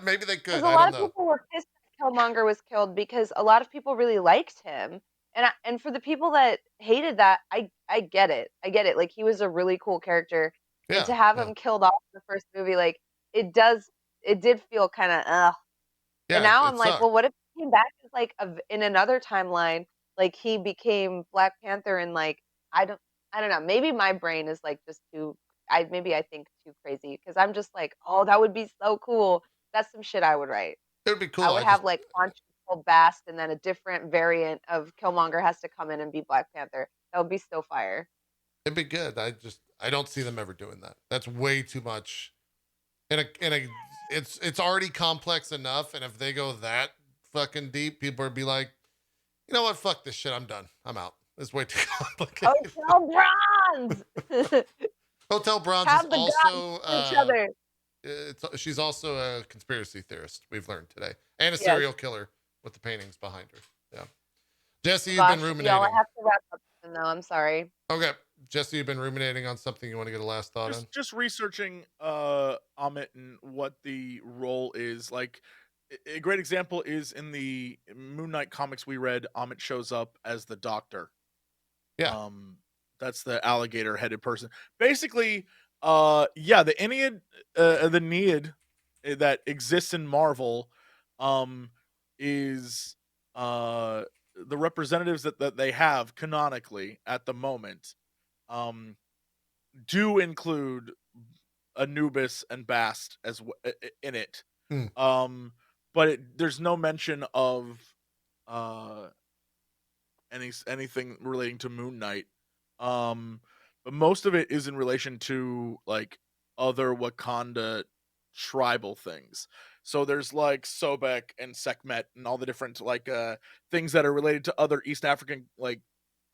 Maybe they Because could. a I lot don't of know. people were pissed that Killmonger was killed because a lot of people really liked him. And for the people that hated that, I get it. I get it. Like, he was a really cool character, and Yeah, to have yeah, him killed off in the first movie, like, it did feel kind of ugh. And yeah. now It I'm like, well, sucked. what if he came back as, like, in another timeline, like he became Black Panther, and, like, I don't I don't know. Maybe my brain is, like, just too maybe I think too crazy because I'm just like, oh, that would be so cool. That's some shit I would write. It would be I cool. would have, like, Constable Bast, and then a different variant of Killmonger has to come in and be Black Panther. That would be so fire. it'd be good. I don't see them ever doing that. That's way too much. In a it's already complex enough, and if they go that fucking deep, people would be like, you know what? Fuck this shit. I'm done. I'm out. It's way too complicated. Hotel Bronze! Hotel Bronze is Have the gods also kill each other. she's also a conspiracy theorist. We've learned today, and a Yes. serial killer with the paintings behind her. Yeah, Jesse, you've been Gosh, y'all, I ruminating. have to wrap up soon, though. I'm sorry. Okay, Jesse, you've been ruminating on something. You want to get a last thought on? Just researching Amit and what the role is. Like a great example is in the Moon Knight comics we read, Amit shows up as the Doctor. Yeah, That's the alligator headed person. Basically, yeah, the Ennead, the Need that exists in Marvel, is the representatives that they have canonically at the moment, um, do include Anubis and Bast in it. Hmm. But there's no mention of uh anything relating to Moon Knight. But most of it is in relation to like other Wakanda tribal things. So there's like Sobek and Sekhmet and all the different like things that are related to other East African like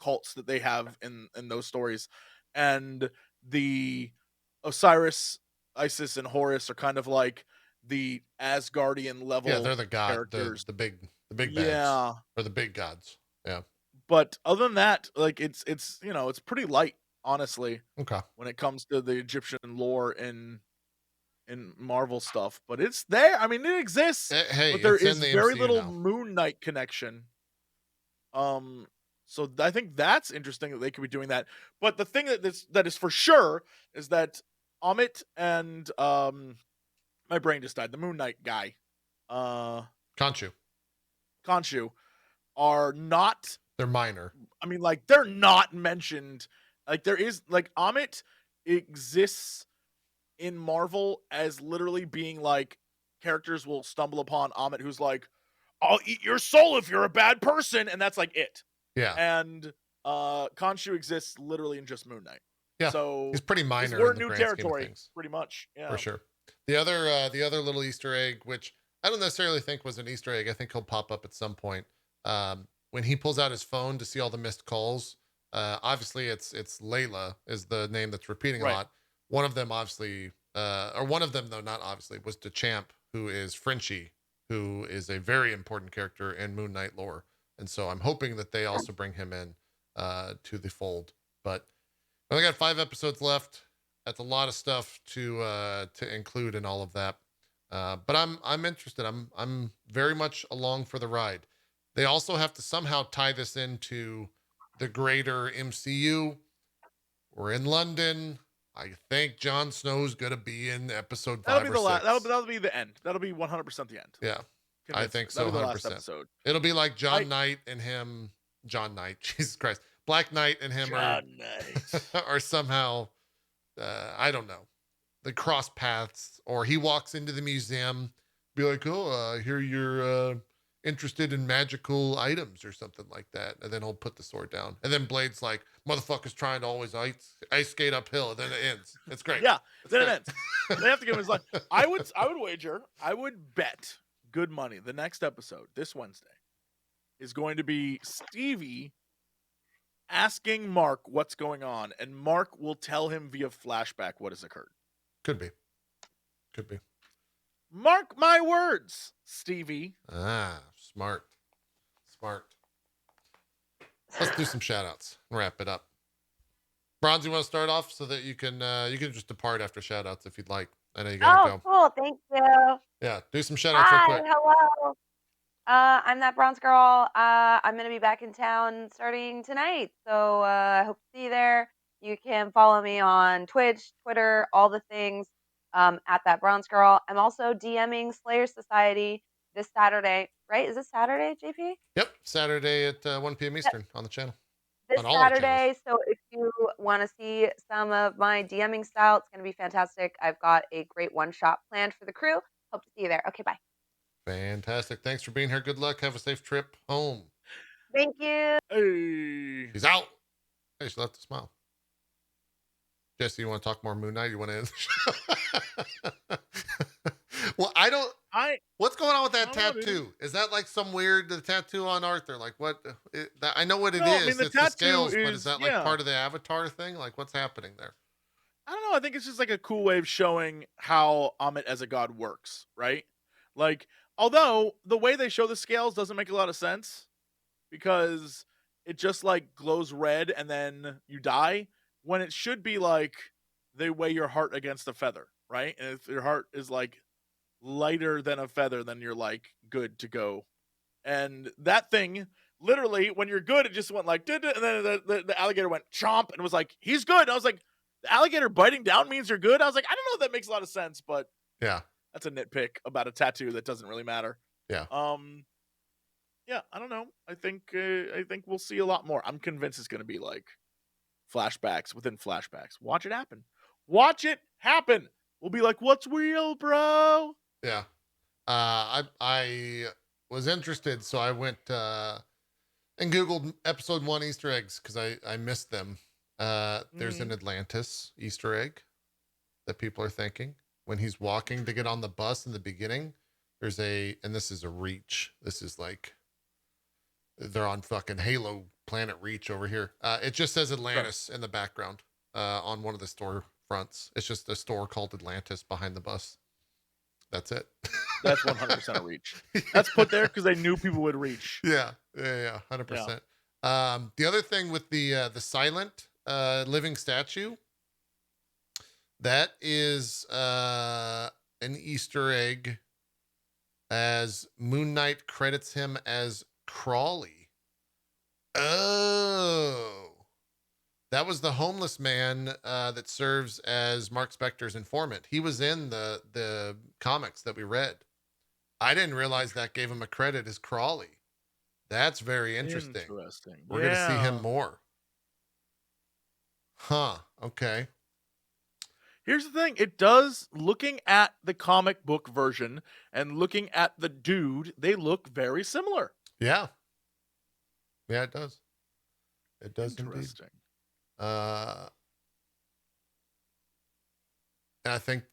cults that they have in those stories. And the Osiris, Isis, and Horus are kind of like the Asgardian Yeah, level they're the god, characters. the big bads, Yeah. or the big gods. Yeah. But other than that, like it's you know, it's pretty light, honestly, Okay. when it comes to the Egyptian lore in Marvel stuff. But it's there. I mean, it exists, Hey, but there it's in is the very MCU little now. Moon Knight connection. So I think that's interesting that they could be doing that. But the thing that is for sure is that Amit and my brain just died. The Moon Knight guy, Khonshu. Khonshu, are not. They're minor. I mean, like they're not mentioned. Like there is like Amit exists in Marvel as literally being like characters will stumble upon Amit who's like, I'll eat your soul if you're a bad person, and that's like it. Yeah. And Khonshu exists literally in just Moon Knight. Yeah. So He's pretty minor. we're in the new grand scheme of territory, things. pretty much. Yeah. For sure. The other little Easter egg, which I don't necessarily think was an Easter egg, I think he'll pop up at some point. When he pulls out his phone to see all the missed calls, obviously it's Layla is the name that's repeating a Right. lot. One of them obviously, or one of them though, not obviously, was DeChamp, who is Frenchie, who is a very important character in Moon Knight lore. And so I'm hoping that they also bring him in to the fold. But we only got 5 episodes left. That's a lot of stuff to include in all of that. But I'm interested. I'm very much along for the ride. They also have to somehow tie this into the greater MCU. We're in London. I think Jon Snow's gonna be in episode 5 That'll be or the 6. last. That'll be the end. That'll be 100% the end. Yeah, I think so. That'll be the last 100%. episode. It'll be like John Knight and him. John Knight, Jesus Christ, Black Knight and him are somehow. I don't know. They cross paths, or he walks into the museum, be like, "Oh, I hear you're interested in magical items or something like that," and then he'll put the sword down, and then Blade's like, "Motherfucker's trying to always ice skate uphill," and then it ends. It's great. Yeah, it's then great. it ends. They have to give him his life. I would wager, I would bet good money the next episode this Wednesday is going to be Stevie asking Mark what's going on, and Mark will tell him via flashback what has occurred. Could be. Mark my words, Stevie. Smart. Let's do some shout outs and wrap it up. Bronze, you want to start off so that you can just depart after shout outs if you'd like. I know you gotta go. Cool. Thank you. Yeah, do some shout outs real Hi, quick. hello. I'm that bronze girl. I'm gonna be back in town starting tonight, so I hope to see you there. You can follow me on Twitch, Twitter, all the things. At that bronze girl. I'm also DMing Slayer Society this Saturday. Right? Is this Saturday, JP? Yep, Saturday at 1 p.m. Eastern on the channel. This On all of the Saturday. So if you want to see some of my DMing style, it's going to be fantastic. I've got a great one-shot planned for the crew. Hope to see you there. Okay, bye. Fantastic. Thanks for being here. Good luck. Have a safe trip home. Thank you. Hey. She's out. Hey, she left a smile. Jesse, you want to talk more Moon Knight? You want to end the show? Well, what's going on with that tattoo? Is that like some weird tattoo on Arthur? Like what? I know what it is. I mean, it's the scales, but is that like part of the Avatar thing? Like what's happening there? I don't know. I think it's just like a cool way of showing how Amit as a god works, right? Like, although the way they show the scales doesn't make a lot of sense because it just like glows red and then you die, when it should be like they weigh your heart against a feather, right? And if your heart is like lighter than a feather, then you're like good to go. And that thing, literally, when you're good, it just went like, and then the alligator went chomp and was like, he's good. And I was like, the alligator biting down means you're good? I was like, I don't know if that makes a lot of sense, but yeah, that's a nitpick about a tattoo that doesn't really matter. Yeah. Yeah, I don't know. I think we'll see a lot more. I'm convinced it's going to be like flashbacks within flashbacks. Watch it happen. We'll be like, what's real, bro? Yeah. I was interested, so I went and Googled episode 1 Easter eggs because I missed them. There's an Atlantis Easter egg that people are thinking when he's walking to get on the bus in the beginning. and this is a Reach. This is like, they're on fucking Halo Planet Reach over here. It just says Atlantis in the background on one of the store fronts. It's just a store called Atlantis behind the bus. That's it. That's 100% a Reach. That's put there because they knew people would reach. Yeah, 100%. The other thing with the silent living statue, that is an Easter egg, as Moon Knight credits him as Crawley. Oh, that was the homeless man that serves as Mark Spector's informant. He was in the comics that we read. I didn't realize that gave him a credit as Crawley. That's very interesting. We're going to see him more. Huh. Okay. Here's the thing. It does, looking at the comic book version and looking at the dude, they look very similar. Yeah. Yeah, it does. It does Interesting. Indeed. And I think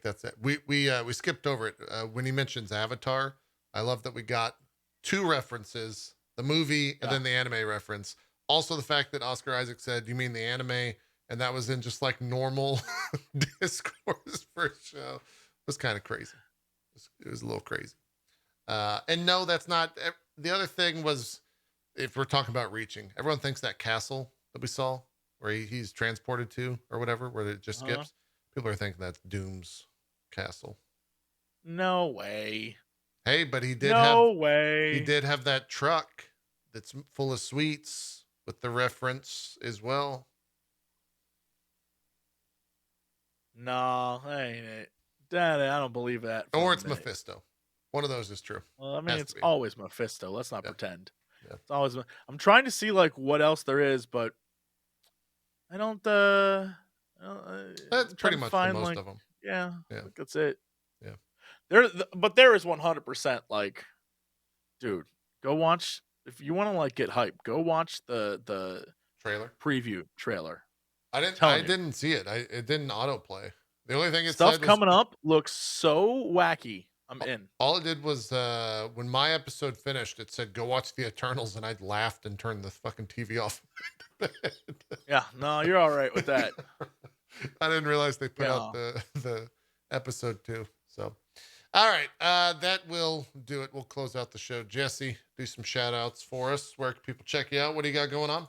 that's it. We skipped over it. When he mentions Avatar, I love that we got two references, the movie and then the anime reference. Also the fact that Oscar Isaac said, "You mean the anime?" And that was in just like normal discourse for a show. It was kind of crazy. It was a little crazy. And no, that's not. The other thing was, if we're talking about reaching, everyone thinks that castle that we saw where he's transported to or whatever, where it just skips. People are thinking that's Doom's castle. No way. Hey, but he did He did have that truck that's full of sweets with the reference as well. No, that ain't it. Daddy, I don't believe that. Or it's Mephisto. One of those is true. Well, I mean, it's always Mephisto. Let's not pretend. Yeah. It's always. I'm trying to see like what else there is, but I don't. That's pretty much for most of them. Yeah, that's it. Yeah. But there is 100% like, dude, go watch if you want to like get hyped. Go watch the trailer preview trailer. I didn't see it. It didn't autoplay. The only thing stuff coming up looks so wacky. I'm in. All it did was when my episode finished, it said go watch the Eternals, and I laughed and turned the fucking TV off. Yeah, no, you're all right with that. I didn't realize they put out the episode 2. So, all right, that will do it. We'll close out the show. Jesse, do some shout outs for us. Where can people check you out? What do you got going on?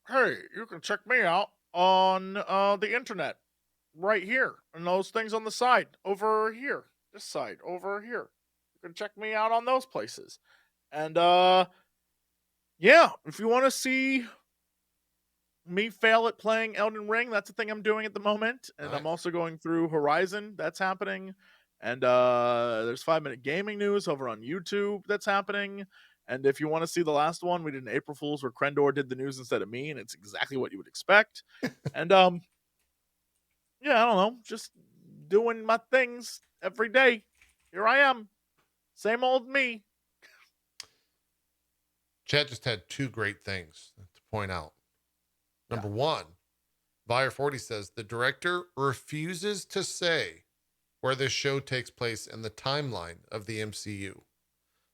Hey, you can check me out on the internet right here, and those things on the side over here, this side over here. You can check me out on those places. And yeah, if you want to see me fail at playing Elden Ring, that's the thing I'm doing at the moment. And I'm also going through Horizon. That's happening. And there's 5-minute gaming news over on YouTube that's happening. And if you want to see the last one, we did an April Fool's where Krendor did the news instead of me, and it's exactly what you would expect. And yeah, I don't know, just doing my things every day. Here I am, same old me. Chat just had 2 great things to point out. Number 1, Buyer40 says the director refuses to say where this show takes place in the timeline of the MCU.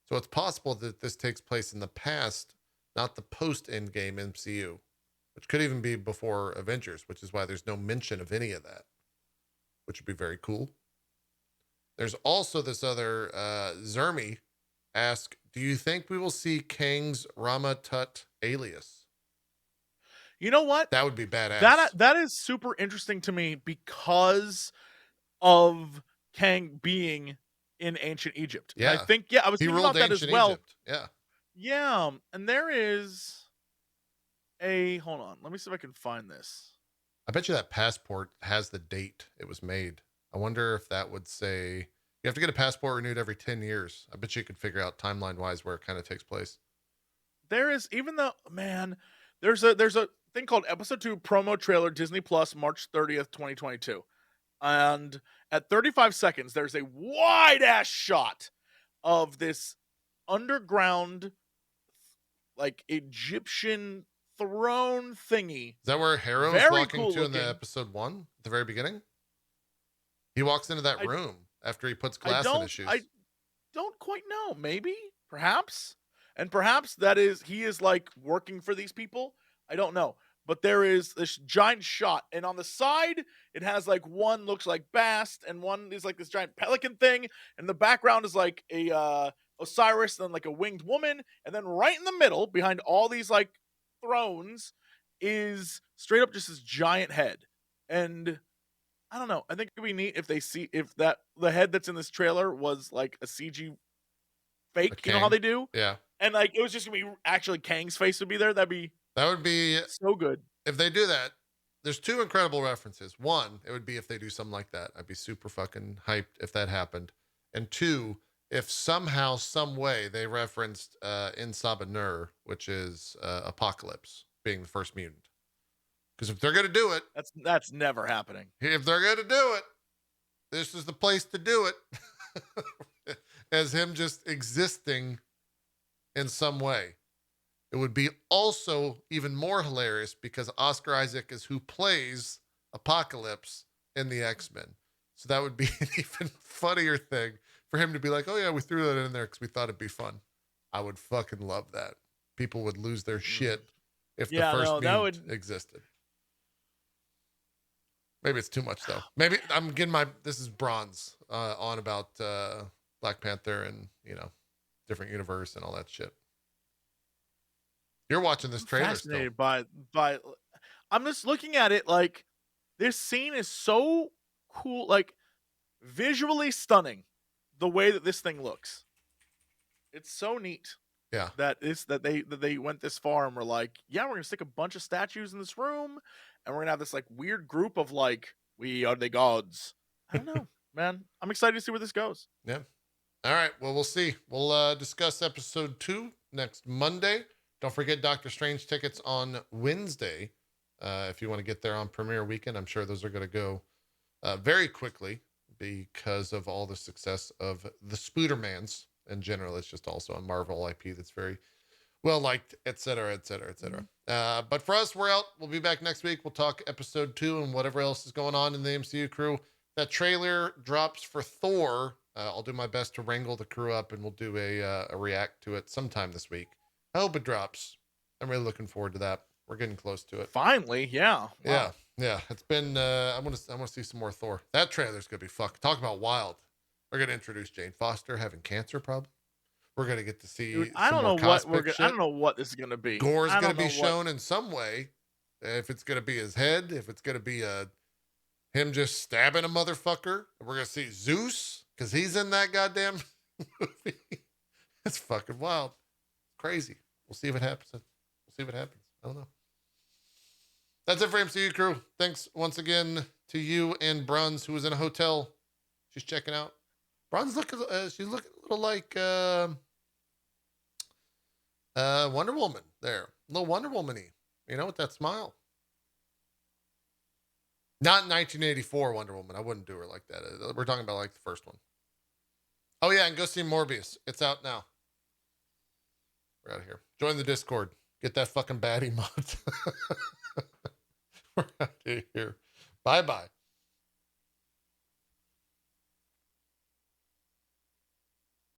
So it's possible that this takes place in the past, not the post-Endgame MCU, which could even be before Avengers, which is why there's no mention of any of that, which would be very cool. There's also this other, Zermi ask, do you think we will see Kang's Rama Tut alias? You know what? That would be badass. That is super interesting to me because of Kang being in ancient Egypt. Yeah. I think, I was thinking about that as well. Egypt. Yeah. Yeah. And there is hold on. Let me see if I can find this. I bet you that passport has the date it was made. I wonder if that would say you have to get a passport renewed every 10 years. I bet you could figure out timeline wise where it kind of takes place. There is, even though, man, there's a thing called Episode 2 promo trailer, Disney Plus, March 30th, 2022. And at 35 seconds, there's a wide ass shot of this underground, like Egyptian throne thingy. Is that where Harrow's walking to in the episode 1 at the very beginning? He walks into that room after he puts glass in his shoes. don't quite know. Maybe, perhaps, and perhaps he is like working for these people. I don't know, but there is this giant shot, and on the side it has like one looks like Bast, and one is like this giant pelican thing, and the background is like a Osiris, and then like a winged woman, and then right in the middle, behind all these like thrones, is straight up just this giant head, and I don't know. I think it'd be neat if the head that's in this trailer was like a CG fake. You know how Kang. they do, Yeah. and like it was just gonna be actually Kang's face would be there. That would be so good. if they do that. There's two incredible references. One, it would be if they do something like that. I'd be super fucking hyped if that happened. And two, if somehow, some way they referenced In Sabanur, which is Apocalypse being the first mutant. Because if they're gonna do it, That's never happening. if they're gonna do it, this is the place to do it. As him just existing in some way. It would be also even more hilarious because Oscar Isaac is who plays Apocalypse in the X-Men. So that would be an even funnier thing for him to be like, oh yeah, we threw that in there because we thought it'd be fun. I would fucking love that. People would lose their shit if the first mutant existed. Maybe it's too much though. Maybe I'm getting this is Bronze on about Black Panther and, different universe and all that shit. You're watching this trailer Fascinated by I'm just looking at it like this scene is so cool, like visually stunning the way that this thing looks. It's so neat. Yeah. That they went this far and were like, yeah, we're gonna stick a bunch of statues in this room and we're gonna have this like weird group of like, we are the gods. I don't know, man. I'm excited to see where this goes. Yeah. All right. Well, we'll see. We'll discuss episode 2 next Monday. Don't forget Doctor Strange tickets on Wednesday. If you want to get there on premiere weekend, I'm sure those are going to go very quickly because of all the success of the Spoodermans in general. It's just also a Marvel IP that's very well liked, et cetera, et cetera, et cetera. But for us, we're out. We'll be back next week. We'll talk episode 2 and whatever else is going on in the MCU crew. That trailer drops for Thor. I'll do my best to wrangle the crew up and we'll do a react to it sometime this week. I hope it drops. I'm really looking forward to that. We're getting close to it. Finally, yeah. Wow. Yeah. It's been. I want to see some more Thor. That trailer's gonna be fuck. Talk about wild. We're gonna introduce Jane Foster having cancer, probably. We're gonna get to see. Dude, I don't know what this is gonna be. Gore's gonna be shown in some way. If it's gonna be his head, if it's gonna be him just stabbing a motherfucker. We're gonna see Zeus because he's in that goddamn movie. It's fucking wild. Crazy. We'll see if it happens. I don't know. That's it for MCU Crew. Thanks once again to you and Bruns, who was in a hotel. She's checking out. Bruns she's looking a little like Wonder Woman there. A little Wonder Woman-y. With that smile. Not 1984 Wonder Woman. I wouldn't do her like that. We're talking about like the first one. Oh yeah, and go see Morbius. It's out now. We're out of here. Join the Discord. Get that fucking baddie mod. We're out of here. Bye-bye.